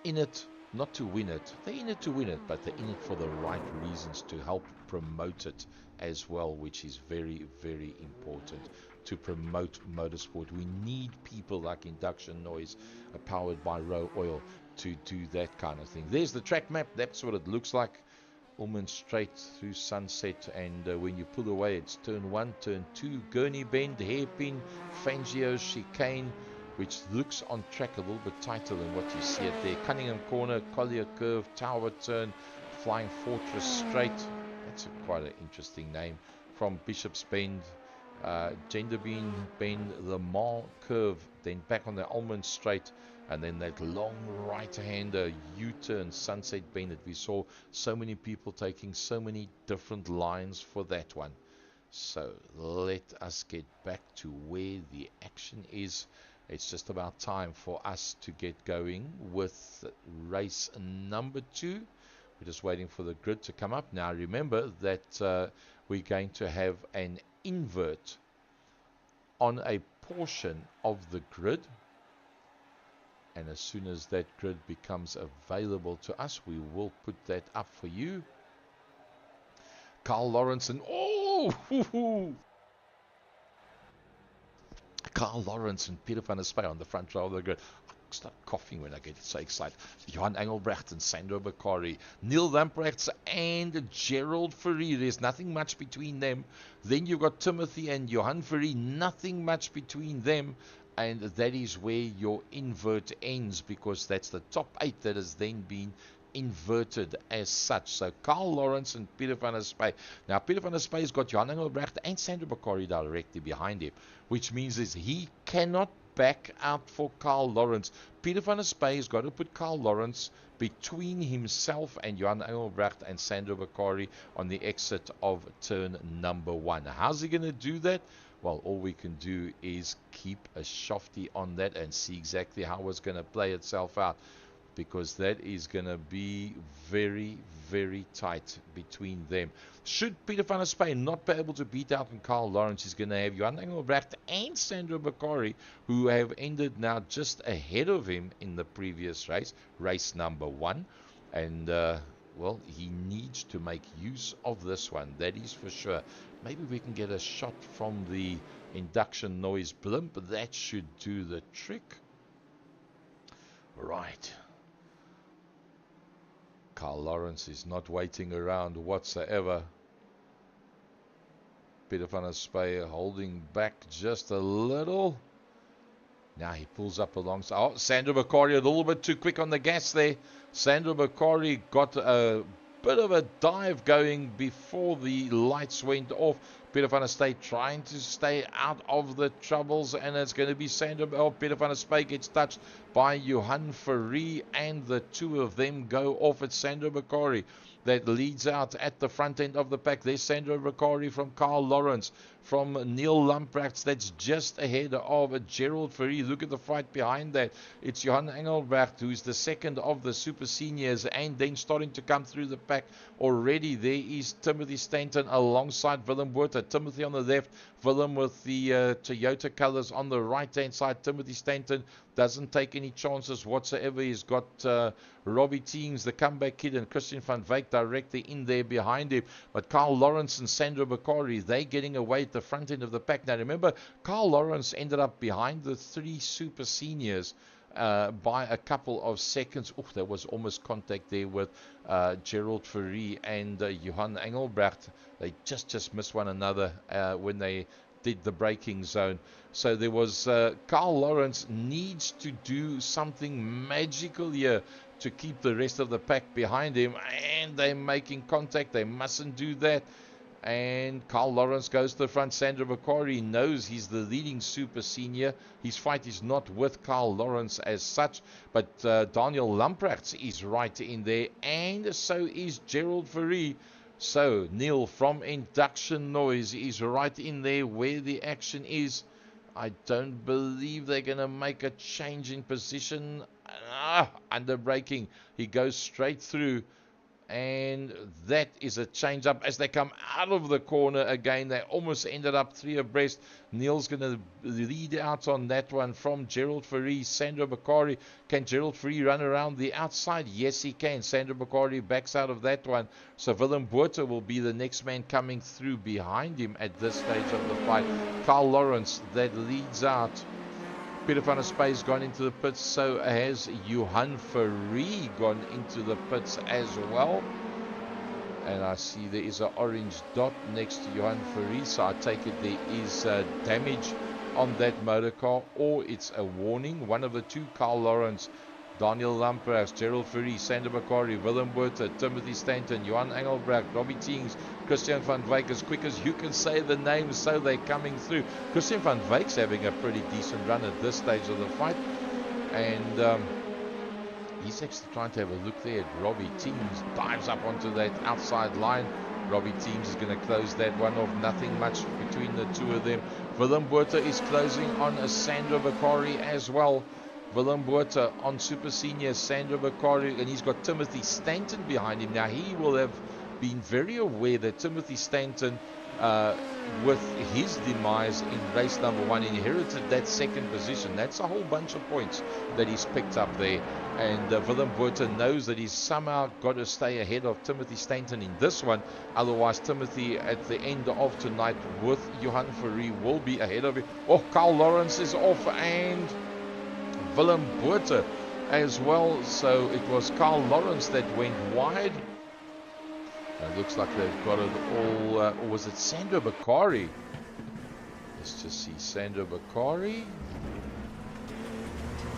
in it not to win it. They're in it to win it, but they're in it for the right reasons to help promote it as well, which is very, very important to promote motorsport. We need people like Induction Noise, powered by Row Oil, to do that kind of thing. There's the track map. That's what it looks like. Almost straight through Sunset, and when you pull away, it's turn 1, turn 2, Gurney Bend, Hairpin, Fangio Chicane, which looks on track a little bit tighter than what you see it there. Cunningham Corner, Collier Curve, Tower Turn, Flying Fortress Straight. That's quite an interesting name. From Bishop's Bend, Genderbean Bend, the Mall Curve, then back on the Almond Straight, and then that long right-hander U-turn, Sunset Bend, that we saw so many people taking so many different lines for that one. So let us get back to where the action is. It's just about time for us to get going with race number 2. We're just waiting for the grid to come up. Now remember that we're going to have an invert on a portion of the grid. And as soon as that grid becomes available to us, we will put that up for you. Carl Lawrence and Carl Lawrence and Peter van der Spy on the front row of the grid. I start coughing when I get so excited. Johan Engelbrecht and Sandro Bakari, Neil Lamprechts and Gerald Ferry. There's nothing much between them. Then you've got Timothy and Johan Ferry. Nothing much between them. And that is where your invert ends, because that's the top 8 that has then been inverted as such. So Carl Lawrence and Peter van der Spy. Now Peter van der Spy has got Johan Engelbrecht and Sandro Bakari directly behind him, which means is he cannot back out for Carl Lawrence. Peter van der Spy has got to put Carl Lawrence between himself and Johan Engelbrecht and Sandro Bakari on the exit of turn number 1. How's he going to do that? Well, all we can do is keep a shofty on that and see exactly how it's going to play itself out, because that is going to be very, very tight between them. Should Peter van der Spy not be able to beat out on Carl Lawrence, he's going to have Johan Engelbrecht and Sandro Bakari, who have ended now just ahead of him in the previous race, race number 1. And, well, he needs to make use of this one, that is for sure. Maybe we can get a shot from the Induction Noise blimp. That should do the trick. Right. Carl Lawrence is not waiting around whatsoever. Peter van der Spy holding back just a little. Now he pulls up alongside. Oh, Sandro Bakari a little bit too quick on the gas there. Sandro Bakari got a bit of a dive going before the lights went off. Peter van der Spy trying to stay out of the troubles, and it's going to be Peter van der Spy gets touched by Johan Ferry, and the two of them go off. It's Sandro Bakari that leads out at the front end of the pack. There's Sandro Bakari from Carl Lawrence, from Neil Lamprechts, that's just ahead of Gerald Ferry. Look at the fight behind that. It's Johan Engelbrecht, who's the second of the super seniors, and then starting to come through the pack already. There is Timothy Stanton alongside Willem Botha. Timothy on the left, Willem with the Toyota colors on the right hand side. Timothy Stanton doesn't take any chances whatsoever. He's got Robbie Teams, the comeback kid, and Christian van Wyk directly in there behind him. But Carl Lawrence and Sandro Bakari, they getting away at the front end of the pack. Now remember, Carl Lawrence ended up behind the 3 super seniors by a couple of seconds. Oh, there was almost contact there with Gerald Ferry and Johan Engelbrecht. They just missed one another when they did the braking zone. So there was Carl Lawrence needs to do something magical here to keep the rest of the pack behind him, and they're making contact. They mustn't do that. And Carl Lawrence goes to the front. Sandro Bakari knows he's the leading super senior. His fight is not with Carl Lawrence as such, but Daniel Lamprechts is right in there, and so is Gerald Ferry. So Neil from Induction Noise is right in there where the action is. I don't believe they're going to make a change in position. Under braking, he goes straight through. And that is a change up as they come out of the corner again. They almost ended up 3 abreast. Neil's going to lead out on that one from Gerald Fourie. Sandro Bakari. Can Gerald Fourie run around the outside? Yes, he can. Sandro Bakari backs out of that one. So Willem Botha will be the next man coming through behind him at this stage of the fight. Carl Lawrence that leads out. Peter van der Spey's gone into the pits, so has Johan Fourie gone into the pits as well. And I see there is an orange dot next to Johan Fourie, so I take it there is damage on that motor car, or it's a warning. One of the two, Carl Lawrence, Daniel Lamprecht, Gerald Fourie, Sander Bakari, Willem Botha, Timothy Stanton, Johan Engelbrecht, Robbie Teings, Christian van Wyk. As quick as you can say the names, so they're coming through. Christian van Wyk's having a pretty decent run at this stage of the fight. And he's actually trying to have a look there at Robbie Teams. Dives up onto that outside line. Robbie Teams is going to close that one off. Nothing much between the two of them. Willem Botha is closing on a Sandro Bakari as well. Willem Botha on Super Senior, Sandro Bakari, and he's got Timothy Stanton behind him. Now, he will have been very aware that Timothy Stanton, with his demise in race number 1, inherited that second position. That's a whole bunch of points that he's picked up there. And Willem Botha knows that he's somehow got to stay ahead of Timothy Stanton in this one. Otherwise, Timothy at the end of tonight with Johan Fourie will be ahead of him. Oh, Carl Lawrence is off, and Willem Botha as well. So it was Carl Lawrence that went wide. It looks like they've got it all. Or was it Sandro Bakari? Let's just see Sandro Bakari.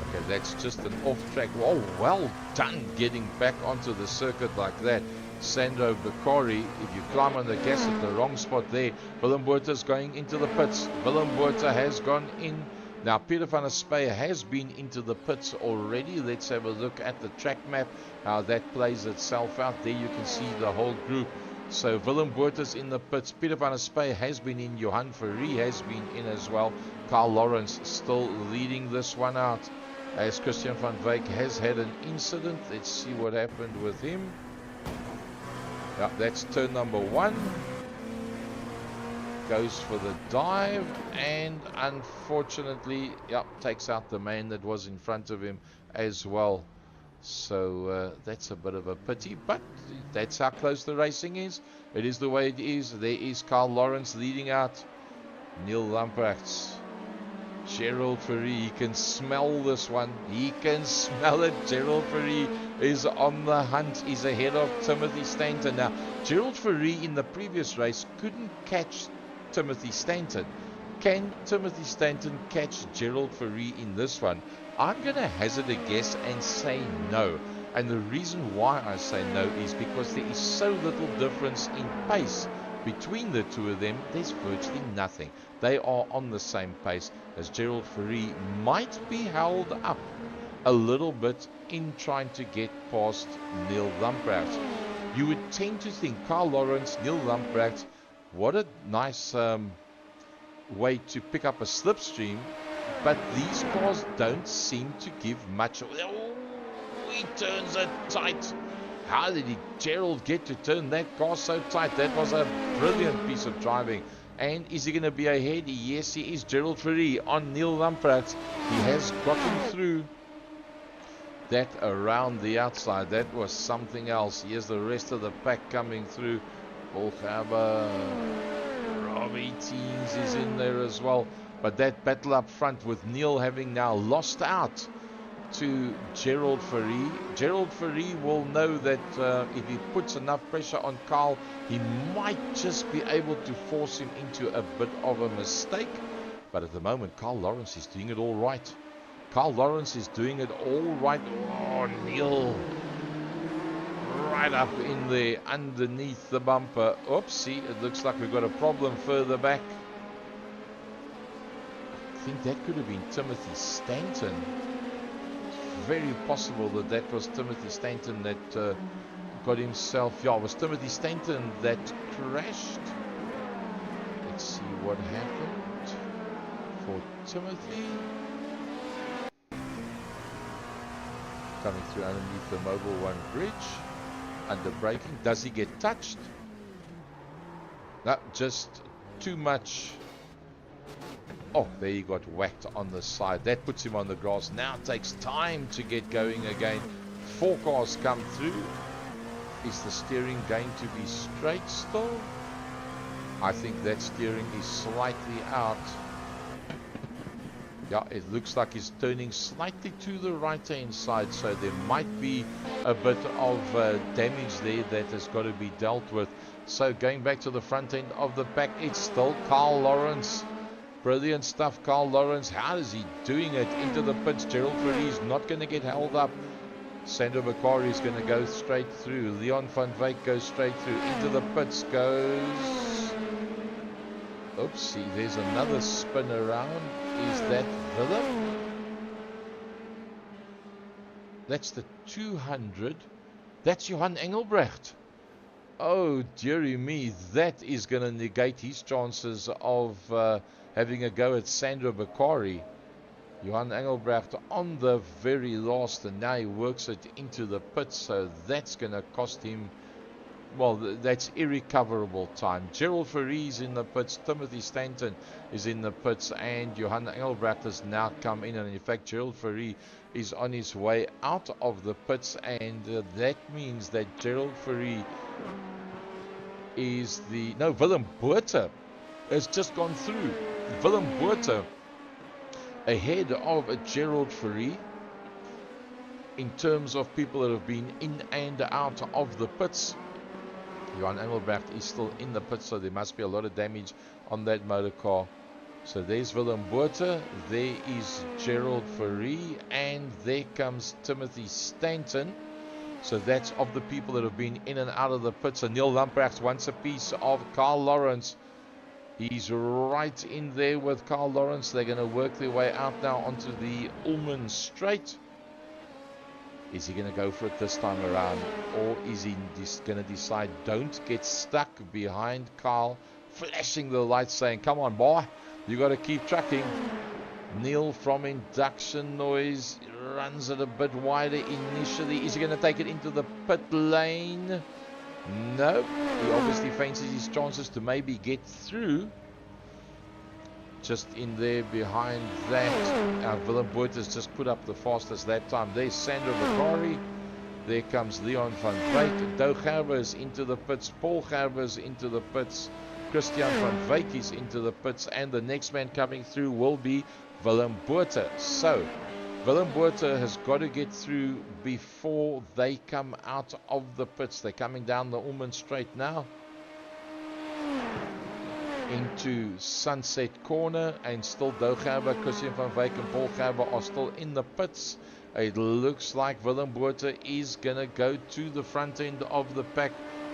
Okay, that's just an off-track. Oh, well done getting back onto the circuit like that. Sandro Bakari, if you climb on the gas at the wrong spot there. Willem Botha's going into the pits. Willem Botha has gone in. Now, Peter van der Spey has been into the pits already. Let's have a look at the track map, how that plays itself out. There you can see the whole group. So, Willem Botha's in the pits. Peter van der Spey has been in. Johan Fourie has been in as well. Carl Lawrence still leading this one out, as Christian van Wyk has had an incident. Let's see what happened with him. Yeah, that's turn number 1. Goes for the dive, and unfortunately, takes out the man that was in front of him as well. So that's a bit of a pity, but that's how close the racing is. It is the way it is. There is Carl Lawrence leading out. Neil Lamprecht, Gerald Fourie. He can smell this one. He can smell it. Gerald Fourie is on the hunt. He's ahead of Timothy Stanton. Now, Gerald Fourie in the previous race couldn't catch Timothy Stanton. Can Timothy Stanton catch Gerald Fourie in this one? I'm going to hazard a guess and say no. And the reason why I say no is because there is so little difference in pace between the two of them. There's virtually nothing. They are on the same pace, as Gerald Fourie might be held up a little bit in trying to get past Neil Lamprecht. You would tend to think Carl Lawrence, Neil Lamprecht, what a nice way to pick up a slipstream, but these cars don't seem to give much. Oh, he turns it tight. How did Gerald get to turn that car so tight? That was a brilliant piece of driving. And is he going to be ahead? Yes, he is. Gerald Fourie on Neil Lamprecht. He has gotten through that around the outside. That was something else. Here's the rest of the pack coming through. Volgaber, Robbie Teens is in there as well. But that battle up front with Neil having now lost out to Gerald Fourie. Gerald Fourie will know that if he puts enough pressure on Carl, he might just be able to force him into a bit of a mistake. But at the moment, Carl Lawrence is doing it all right. Carl Lawrence is doing it all right. Oh, Neil. Right up in there, underneath the bumper. Oopsie, it looks like we've got a problem further back. I think that could have been Timothy Stanton. It's very possible that that was Timothy Stanton that got himself... Yeah, it was Timothy Stanton that crashed. Let's see what happened for Timothy. Coming through underneath the Mobile One bridge. under braking. Does he get touched? No, just too much. Oh, there he got whacked on the side. That puts him on the grass. Now it takes time to get going again. 4 cars come through. Is the steering going to be straight still? I think that steering is slightly out. Yeah, it looks like he's turning slightly to the right-hand side, so there might be a bit of damage there that has got to be dealt with. So going back to the front end of the pack, it's still Carl Lawrence. Brilliant stuff, Carl Lawrence. How is he doing it? Into the pits. Gerald Fourie is not going to get held up. Sandro Bakari is going to go straight through. Leon van Wyk goes straight through. Into the pits goes... Oopsie, there's another spin around. Is that Willem? That's the 200. That's Johan Engelbrecht. Oh, dearie me. That is going to negate his chances of having a go at Sandro Bakari. Johan Engelbrecht on the very last, and now he works it into the pits, so that's going to cost him, well, that's irrecoverable time. Gerald Fourie is in the pits, Timothy Stanton is in the pits, and Johan Engelbrecht has now come in, and in fact Gerald Fourie is on his way out of the pits, and that means that Gerald Fourie is the, no, Willem Botha has just gone through. Willem Botha ahead of Gerald Fourie in terms of people that have been in and out of the pits. Johan Engelbrecht is still in the pits, so there must be a lot of damage on that motor car. So there's Willem Botha, there is Gerald Fourie, and there comes Timothy Stanton. So that's of the people that have been in and out of the pits. So Neil Lamprecht wants a piece of Carl Lawrence. He's right in there with Carl Lawrence. They're going to work their way out now onto the Ulmen Straight. Is he going to go for it this time around? Or is he just going to decide, don't get stuck behind Carl, flashing the lights saying, come on boy, you got to keep trucking. Neil from Induction Noise runs it a bit wider initially. Is he going to take it into the pit lane? No, he obviously fancies his chances to maybe get through. Just in there behind that, Willem Botha has just put up the fastest lap time. There's Sandro Bakari. There comes Leon van Wyk. Dou Gerber is into the pits. Paul Gerber is into the pits. Christian van Wyk is into the pits. And the next man coming through will be Willem Botha. So Willem Botha has got to get through before they come out of the pits. They're coming down the Ulmen Straight now into Sunset Corner, and still Dou Gerber, Christian van Wyk and Paul Gerber are still in the pits. It looks like Willem Botha is going to go to the front end of the pack.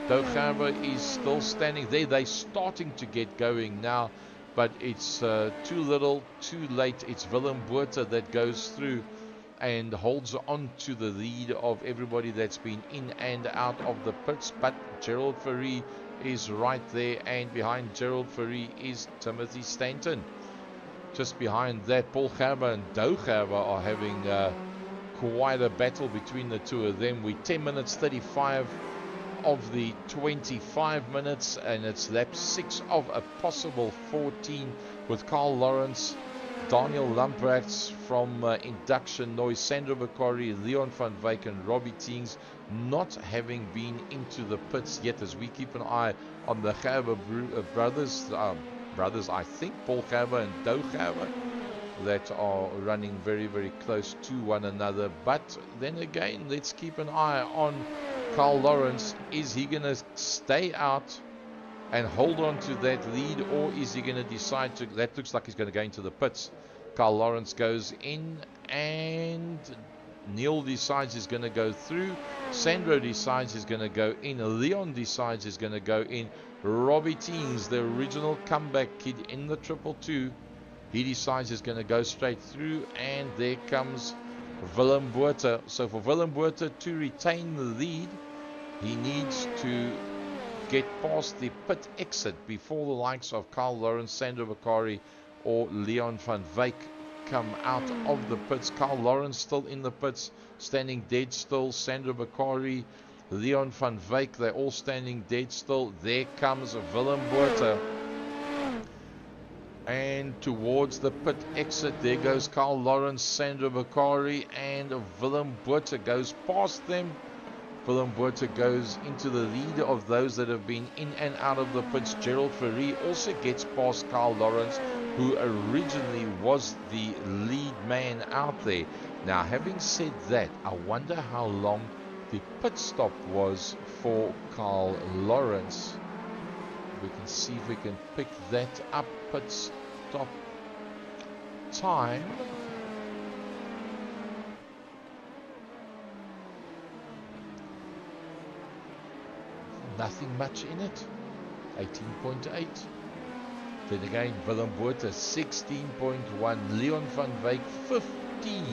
Dou Gerber is still standing there. They're starting to get going now, but it's too little, too late. It's Willem Botha that goes through and holds on to the lead of everybody that's been in and out of the pits. But Gerald Fourie is right there, and behind Gerald Fourie is Timothy Stanton. Just behind that, Paul Gerber and Dou Gerber are having quite a battle between the two of them. We're 10 minutes 35 of the 25 minutes, and it's lap 6 of a possible 14 with Carl Lawrence, Daniel Lamprecht from Induction Noise, Sandro Bakari, Leon van Wyk and Robbie Teens not having been into the pits yet, as we keep an eye on the Gerber brothers, I think, Paul Gerber and Dou Gerber, that are running very, very close to one another. But then again, let's keep an eye on Carl Lawrence. Is he going to stay out and hold on to that lead, or is he going to decide to... That looks like he's going to go into the pits. Carl Lawrence goes in, and Neil decides he's going to go through. Sandro decides he's going to go in. Leon decides he's going to go in. Robbie Teens, the original comeback kid in the 222, he decides he's going to go straight through, and there comes Willem Botha. So for Willem Botha to retain the lead, he needs to get past the pit exit before the likes of Carl Lawrence, Sandro Bakari or Leon van Wyk come out of the pits. Carl Lawrence still in the pits, standing dead still. Sandro Bakari Leon van Wyk. They're all standing dead still. There comes Willem Botha. And towards the pit exit, there goes Carl Lawrence, Sandro Bakari, and Willem Botha goes past them. Willem Botha goes into the lead of those that have been in and out of the pits. Gerald Ferrie also gets past Carl Lawrence, who originally was the lead man out there. Now, having said that, I wonder how long the pit stop was for Carl Lawrence. We can see if we can pick that up. Pit stop time. Nothing much in it. 18.8. Then again, Willem Botha 16.1. Leon van Wyk 15.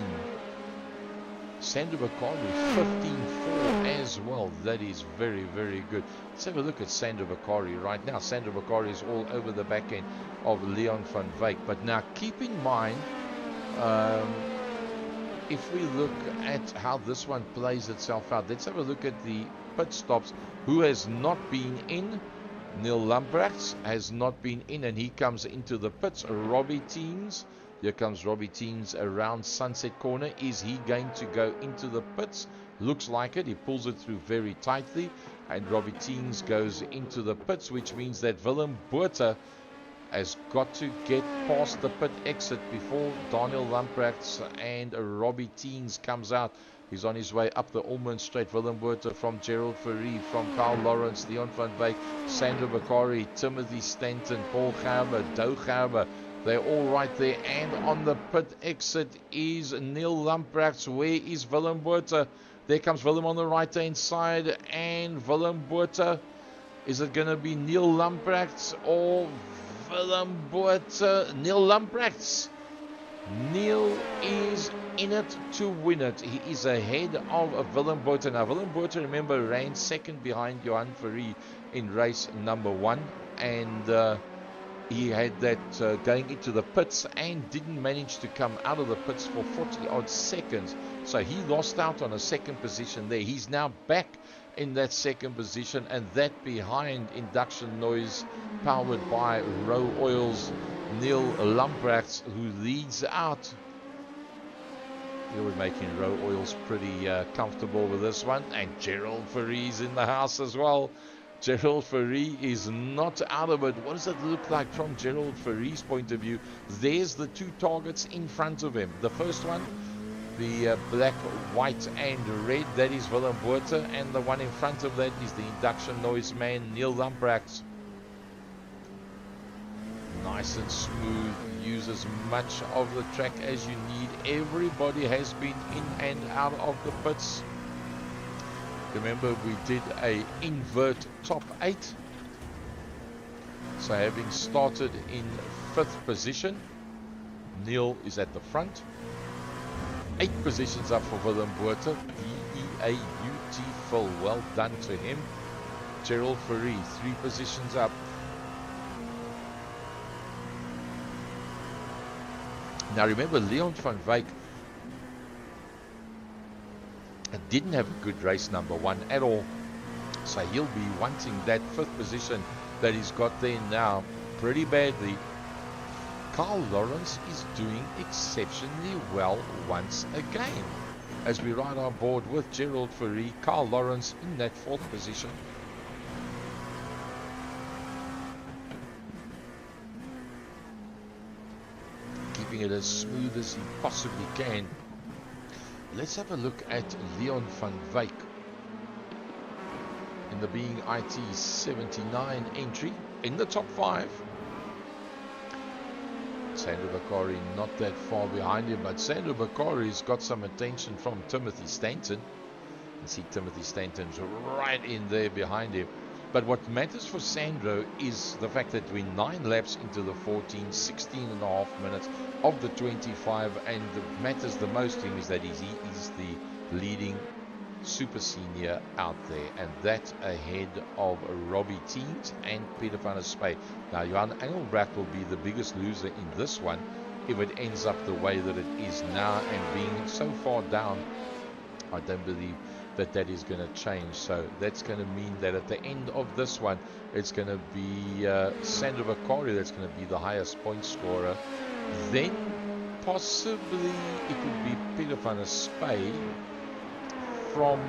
Sandro Bakari 15.4 as well. That is very, very good. Let's have a look at Sandro Bakari right now. Sandro Bakari is all over the back end of Leon van Wyk. But now keep in mind, if we look at how this one plays itself out, let's have a look at the pit stops. Who has not been in? Neil Lamprecht has not been in, and he comes into the pits. Robbie Teams. Here comes Robbie Teams around Sunset Corner. Is he going to go into the pits? Looks like it. He pulls it through very tightly. And Robbie Teams goes into the pits, which means that Willem Botha has got to get past the pit exit before Daniel Lamprecht and Robbie Teams comes out. He's on his way up the Almond Straight. Willem Botha from Gerald Ferrie, from Carl Lawrence, Leon van Wyk, Sandro Bakari, Timothy Stanton, Paul Gerber, Doug Gerber. They're all right there. And on the pit exit is Neil Lamprecht. Where is Willem Botha? There comes Willem on the right-hand side. And Willem Botha. Is it going to be Neil Lamprecht or Willem Botha? Neil Lamprecht. Neil is in it to win it. He is ahead of Willem Botha. Now, Willem Botha, remember, ran second behind Johan Ferrie in race number 1. And he had that going into the pits and didn't manage to come out of the pits for 40 odd seconds. So he lost out on a second position there. He's now back in that second position, and that behind induction noise powered by Row Oils, Neil Lamprecht, who leads out. Here we're making Row Oils pretty comfortable with this one. And Gerald Ferrie's in the house as well. Gerald Ferrie is not out of it. What does it look like from Gerald Ferrie's point of view? There's the two targets in front of him. The first one, the black, white and red, that is Willem Botha. And the one in front of that is the induction noise man, Neil Lamprecht. Nice and smooth. Use as much of the track as you need. Everybody has been in and out of the pits. Remember, we did a invert top 8. So having started in 5th position, Neil is at the front. 8 positions up for Willem Botha. Beautiful. Well done to him. Gerald Ferrie, 3 positions up. Now remember, Leon van Wyk didn't have a good race number 1 at all, so he'll be wanting that 5th position that he's got there now pretty badly. Carl Lawrence is doing exceptionally well once again as we ride on board with Gerald Ferrie. Carl Lawrence in that 4th position. Keeping it as smooth as he possibly can. Let's have a look at Leon van Wyk in the Being IT 79 entry in the top 5. Sandro Bakari not that far behind him, but Sandro Bakari's got some attention from Timothy Stanton. You see Timothy Stanton's right in there behind him. But what matters for Sandro is the fact that we're 9 laps into the 16.5 minutes of the 25, and what matters the most to him is that he is the leading super senior out there, and that's ahead of Robbie Teams and Peter van der Spey. Now, Johan Engelbrecht will be the biggest loser in this one if it ends up the way that it is now, and being so far down, I don't believe that is going to change. So that's going to mean that at the end of this one, it's going to be Sandro Bakari that's going to be the highest point scorer. Then possibly it would be Peter van der Spey from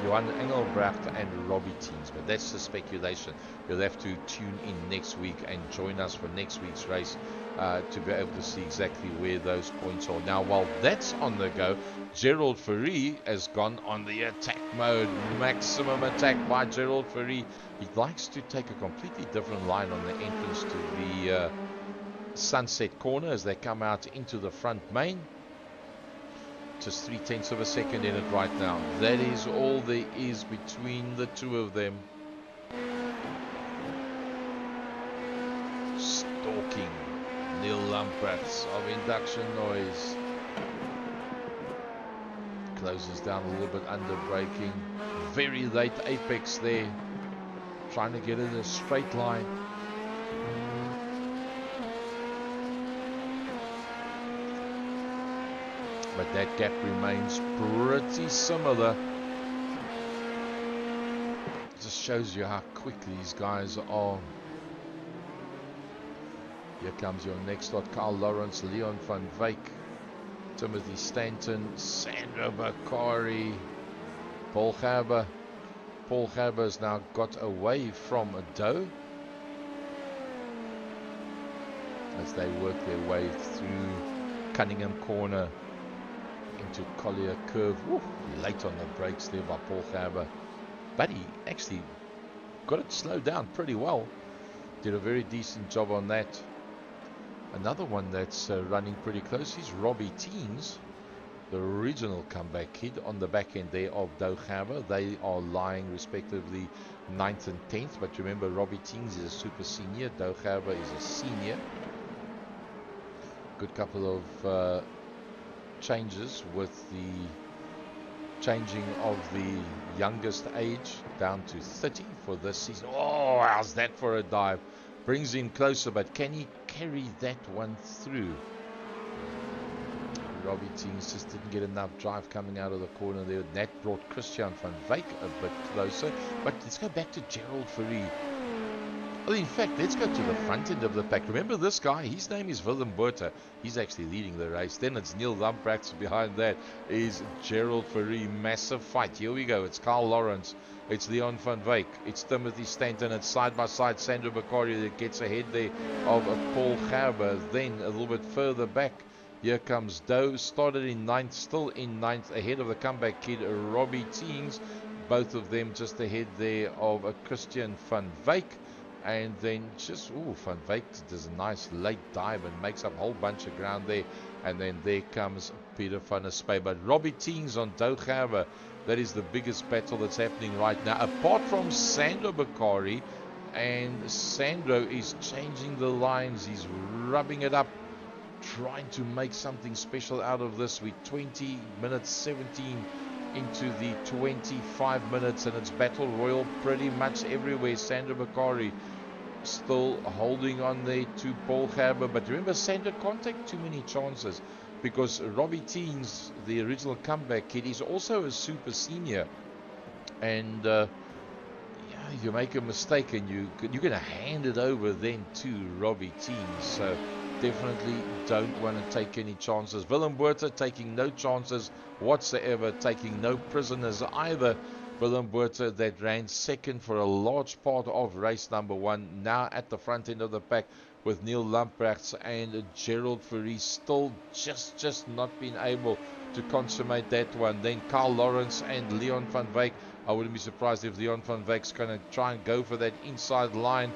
Johan Engelbrecht and Robbie Teams, but that's the speculation. You'll have to tune in next week and join us for next week's race to be able to see exactly where those points are. Now, while that's on the go, Gerald Ferry has gone on the attack mode. Maximum attack by Gerald Ferry. He likes to take a completely different line on the entrance to the Sunset corner as they come out into the front main. Just 0.3 of a second in it right now. That is all there is between the two of them. Stalking Neil Lamprechts of Induction Noise. Closes down a little bit under braking. Very late apex there. Trying to get in a straight line. But that gap remains pretty similar. Just shows you how quickly these guys are. Here comes your next lot. Carl Lawrence, Leon van Wyk, Timothy Stanton, Sandro Bakari, Paul Gerber. Paul Gerber has now got away from Doe as they work their way through Cunningham Corner into Collier Curve. Woo, late on the brakes there by Paul Gerber, but he actually got it slowed down pretty well. Did a very decent job on that. Another one that's running pretty close is Robbie Teens, the original comeback kid on the back end there of Doe Gerber. They are lying respectively 9th and 10th, but remember Robbie Teens is a super senior, Doe Gerber is a senior. Good couple of changes with the changing of the youngest age down to 30 for this season. Oh, how's that for a dive? Brings him closer, but can he carry that one through? Robbie Teens just didn't get enough drive coming out of the corner there. That brought Christian van Wyk a bit closer. But let's go back to Gerald Ferry. Well, in fact, let's go to the front end of the pack. Remember this guy? His name is Willem Botha. He's actually leading the race. Then it's Neil Lamprechts. Behind that is Gerald Ferry. Massive fight. Here we go. It's Carl Lawrence. It's Leon van Wyk. It's Timothy Stanton. It's side by side Sandro Bakari that gets ahead there of Paul Gerber. Then a little bit further back, here comes Doe. Started in 9th, still in 9th, ahead of the comeback kid Robbie Teens. Both of them just ahead there of Christian van Wyk. And then just, Van Wyk does a nice late dive and makes up a whole bunch of ground there. And then there comes Peter van der Spey. But Robbie Teens on Doe Gerber, that is the biggest battle that's happening right now. Apart from Sandro Bakari, and Sandro is changing the lines. He's rubbing it up, trying to make something special out of this. We're 20 minutes 17 into the 25 minutes, and it's battle royal pretty much everywhere. Sandro Bakari still holding on there to Paul Gerber, but remember, Sandro can't take too many chances because Robbie Teens, the original comeback kid, is also a super senior, and you make a mistake and you're going to hand it over then to Robbie Teens. So definitely don't want to take any chances. Willem Botha taking no chances whatsoever, taking no prisoners either. Willem Botha, that ran second for a large part of race number 1, now at the front end of the pack with Neil Lamprechts and Gerald Ferry still just not been able to consummate that one. Then Carl Lawrence and Leon van Wyk. I wouldn't be surprised if Leon van Wyk's going to try and go for that inside line.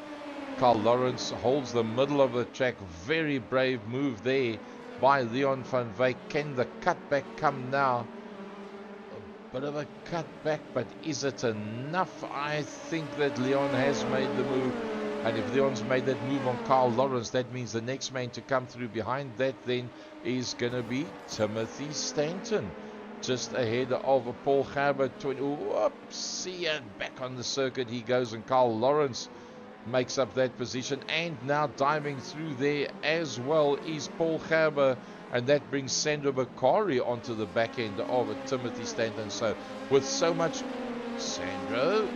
Carl Lawrence holds the middle of the track. Very brave move there by Leon van Wyk. Can the cutback come now? A bit of a cutback, but is it enough? I think that Leon has made the move. And if Leon's made that move on Carl Lawrence, that means the next man to come through behind that then is going to be Timothy Stanton. Just ahead of Paul Gerber. See it, back on the circuit he goes, and Carl Lawrence makes up that position. And now diving through there as well is Paul Gerber. And that brings Sandro Bakari onto the back end of Timothy Stanton. So with so much, Sandro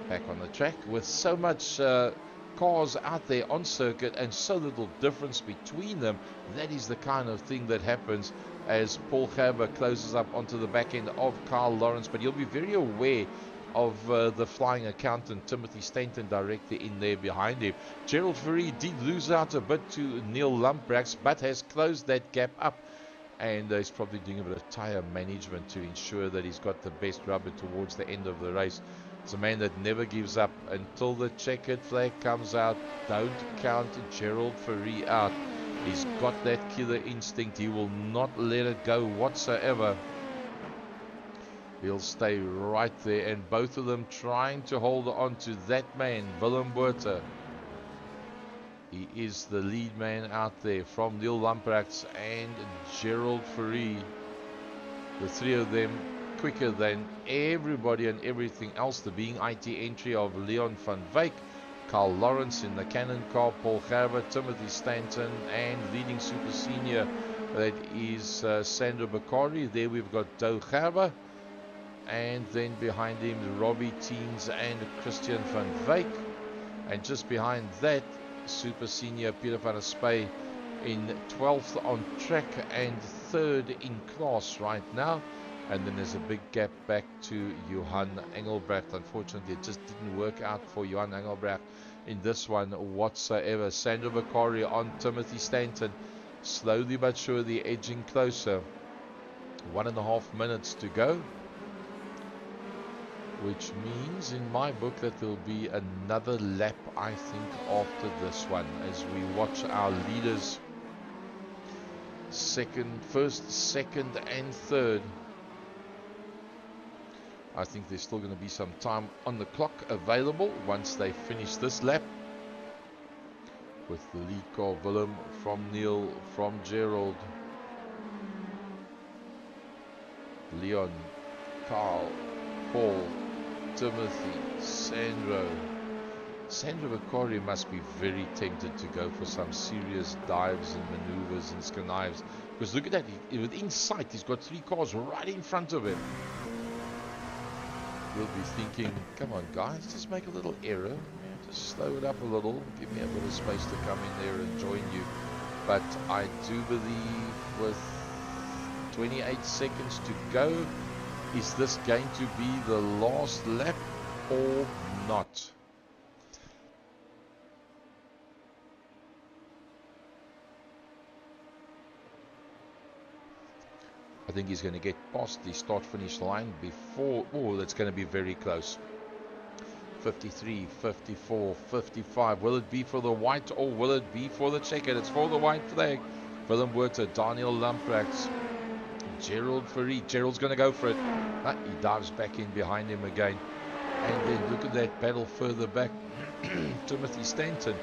back on the track, with so much cars out there on circuit and so little difference between them, that is the kind of thing that happens as Paul Gerber closes up onto the back end of Carl Lawrence. But you'll be very aware of the flying accountant Timothy Stanton directly in there behind him. Gerald Fourie did lose out a bit to Neil Lumbrax, but has closed that gap up, and he's probably doing a bit of tyre management to ensure that he's got the best rubber towards the end of the race. It's a man that never gives up until the checkered flag comes out. Don't count Gerald Fourie out. He's got that killer instinct. He will not let it go whatsoever. He'll stay right there, and both of them trying to hold on to that man, Willem Botha. He is the lead man out there from Neil Lumbrax and Gerald Fourie. The three of them quicker than everybody and everything else. The being IT entry of Leon van Wyk, Carl Lawrence in the Cannon car, Paul Gerber, Timothy Stanton, and leading super senior, that is Sandro Bakari. There we've got Doe Gerber, and then behind him Robbie Teens and Christian van Wyk, and just behind that super senior Peter van der Spey in 12th on track and 3rd in class right now. And then there's a big gap back to Johan Engelbrecht. Unfortunately, it just didn't work out for Johan Engelbrecht in this one whatsoever. Sandro Bakari on Timothy Stanton, slowly but surely edging closer. 1.5 minutes to go, which means in my book that there'll be another lap, I think, after this one, as we watch our leaders first, second and third. I think there's still going to be some time on the clock available once they finish this lap, with the lead car Willem, from Neil, from Gerald, Leon, Carl, Paul, Timothy, Sandro. Sandro Bakari must be very tempted to go for some serious dives and maneuvers and skenaves, because look at that, within sight he's got 3 cars right in front of him. We'll be thinking, come on guys, just make a little error, just slow it up a little, give me a bit of space to come in there and join you. But I do believe with 28 seconds to go, is this going to be the last lap or not? I think he's going to get past the start-finish line before... Oh, that's going to be very close. 53, 54, 55. Will it be for the white or will it be for the checkered? It's for the white flag. Willem Botha, Daniel Lumbrax, Gerald Fourie. Gerald's going to go for it. He dives back in behind him again. And then look at that battle further back. Timothy Stanton.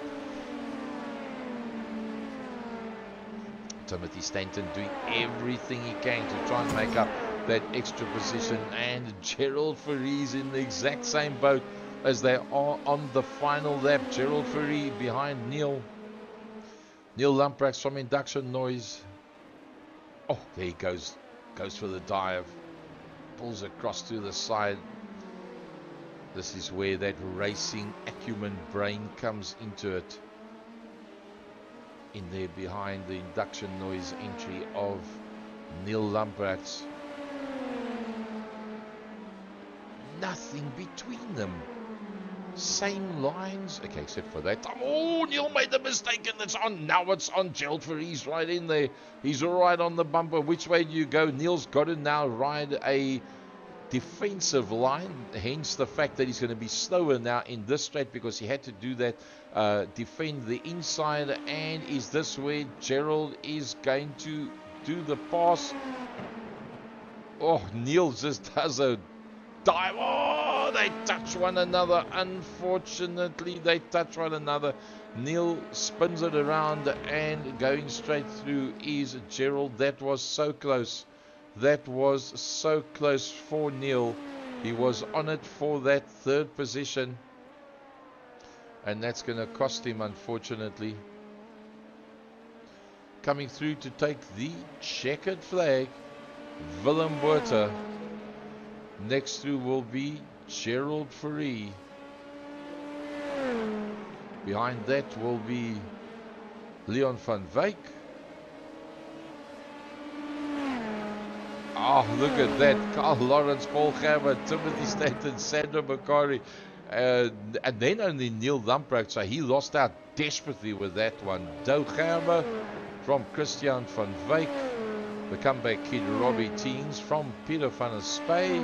Timothy Stanton doing everything he can to try and make up that extra position, and Gerald Fourie's in the exact same boat as they are on the final lap. Gerald Fourie behind Neil Lumbrax from induction noise. Oh, there he goes for the dive, pulls across to the side. This is where that racing acumen brain comes into it. In there behind the induction noise entry of Neil Lumbrax. Nothing between them. Same lines. Okay, except for that time. Oh, Neil made the mistake and it's on. Now it's on Gerald Fourie. He's right in there. He's right on the bumper. Which way do you go? Neil's got to now ride a defensive line, hence the fact that he's going to be slower now in this straight, because he had to do that, defend the inside. And is this where Gerald is going to do the pass? Oh, Neil just does a dive. Oh, they touch one another. Unfortunately, they touch one another. Neil spins it around, and going straight through is Gerald. That was so close. That was so close for Neil. He was on it for that third position, and that's going to cost him, unfortunately. coming through to take the checkered flag, Willem Botha. Next through will be Gerald Fourie. Behind that will be Leon van Wyk. Oh, look at that. Carl Lawrence, Paul Gerber, Timothy Stanton, Sandro Bakari. And then only Neil Lamprecht. So he lost out desperately with that one. Doug Gerber from Christian van Wyk. The comeback kid Robbie Teens from Peter van der Spey.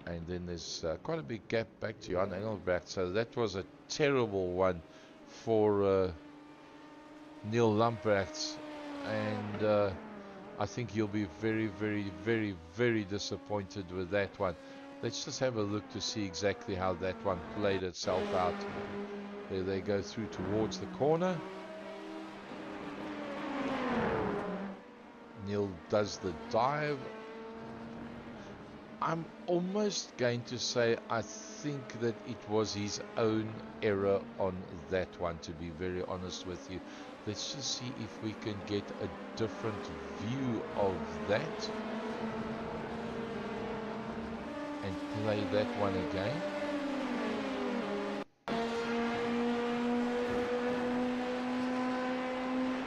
And then there's quite a big gap back to Johan Engelbrecht. So that was a terrible one for Neil Lamprecht. And I think he'll be very, very, very, very disappointed with that one. Let's just have a look to see exactly how that one played itself out. There they go through towards the corner. Neil does the dive. I'm almost going to say I think that it was his own error on that one, to be very honest with you. Let's just see if we can get a different view of that and play that one again.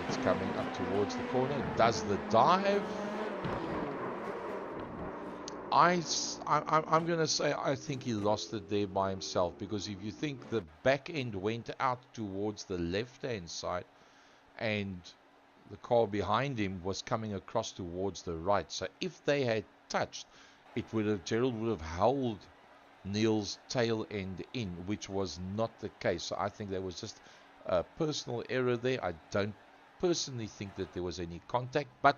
It's coming up towards the corner, does the dive. I'm going to say I think he lost it there by himself, because if you think the back end went out towards the left hand side and the car behind him was coming across towards the right, so if they had touched, Gerald would have held Neil's tail end in, which was not the case. So I think there was just a personal error there. I don't personally think that there was any contact, but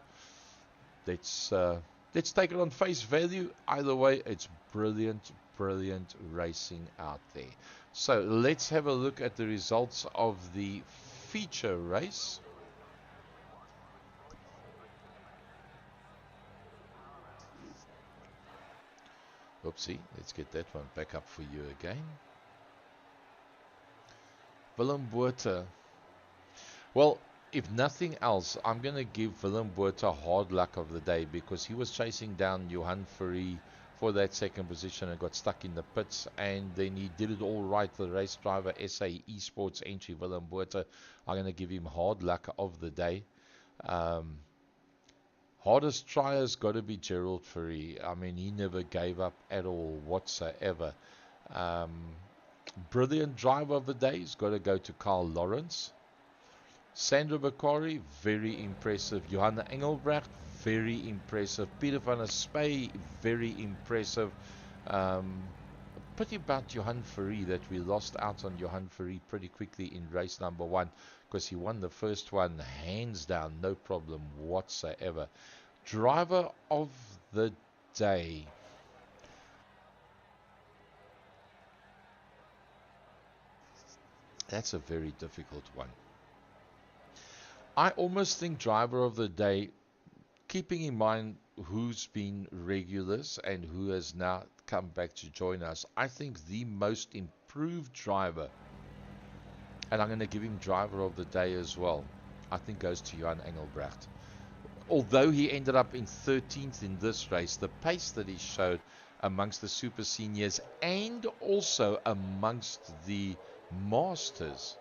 let's take it on face value. Either way, it's brilliant, brilliant racing out there. So let's have a look at the results of the feature race. Oopsie, let's get that one back up for you again. Willem Botha. Well, if nothing else, I'm going to give Willem Botha hard luck of the day, because he was chasing down Johan Fourie for that second position and got stuck in the pits, and then he did it all right. The race driver, SA Esports entry, Willem Botha, I'm going to give him hard luck of the day. Hardest try has got to be Gerald Fourie. I mean, he never gave up at all whatsoever. Brilliant driver of the day has got to go to Carl Lawrence. Sandro Bakari, very impressive. Johan Engelbrecht, very impressive. Peter van der Spey, very impressive. Pity about Johan Fourie that we lost out on Johan Fourie pretty quickly in race number 1, because he won the first one hands down, no problem whatsoever. Driver of the day. That's a very difficult one. I almost think driver of the day, keeping in mind who's been regulars and who has now come back to join us, I think the most improved driver, and I'm going to give him driver of the day as well, I think goes to Johan Engelbrecht. Although he ended up in 13th in this race, the pace that he showed amongst the super seniors and also amongst the masters,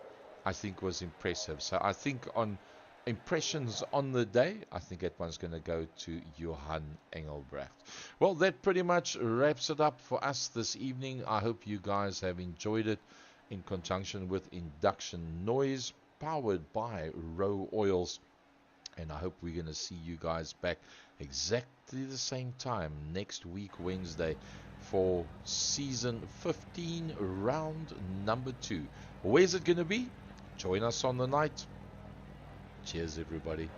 I think was impressive. So I think on impressions on the day, I think that one's going to go to Johan Engelbrecht. Well, that pretty much wraps it up for us this evening. I hope you guys have enjoyed it, in conjunction with Induction Noise, powered by Row Oils. And I hope we're going to see you guys back exactly the same time next week, Wednesday, for season 15, round number 2. Where's it going to be? Join us on the night. Cheers, everybody.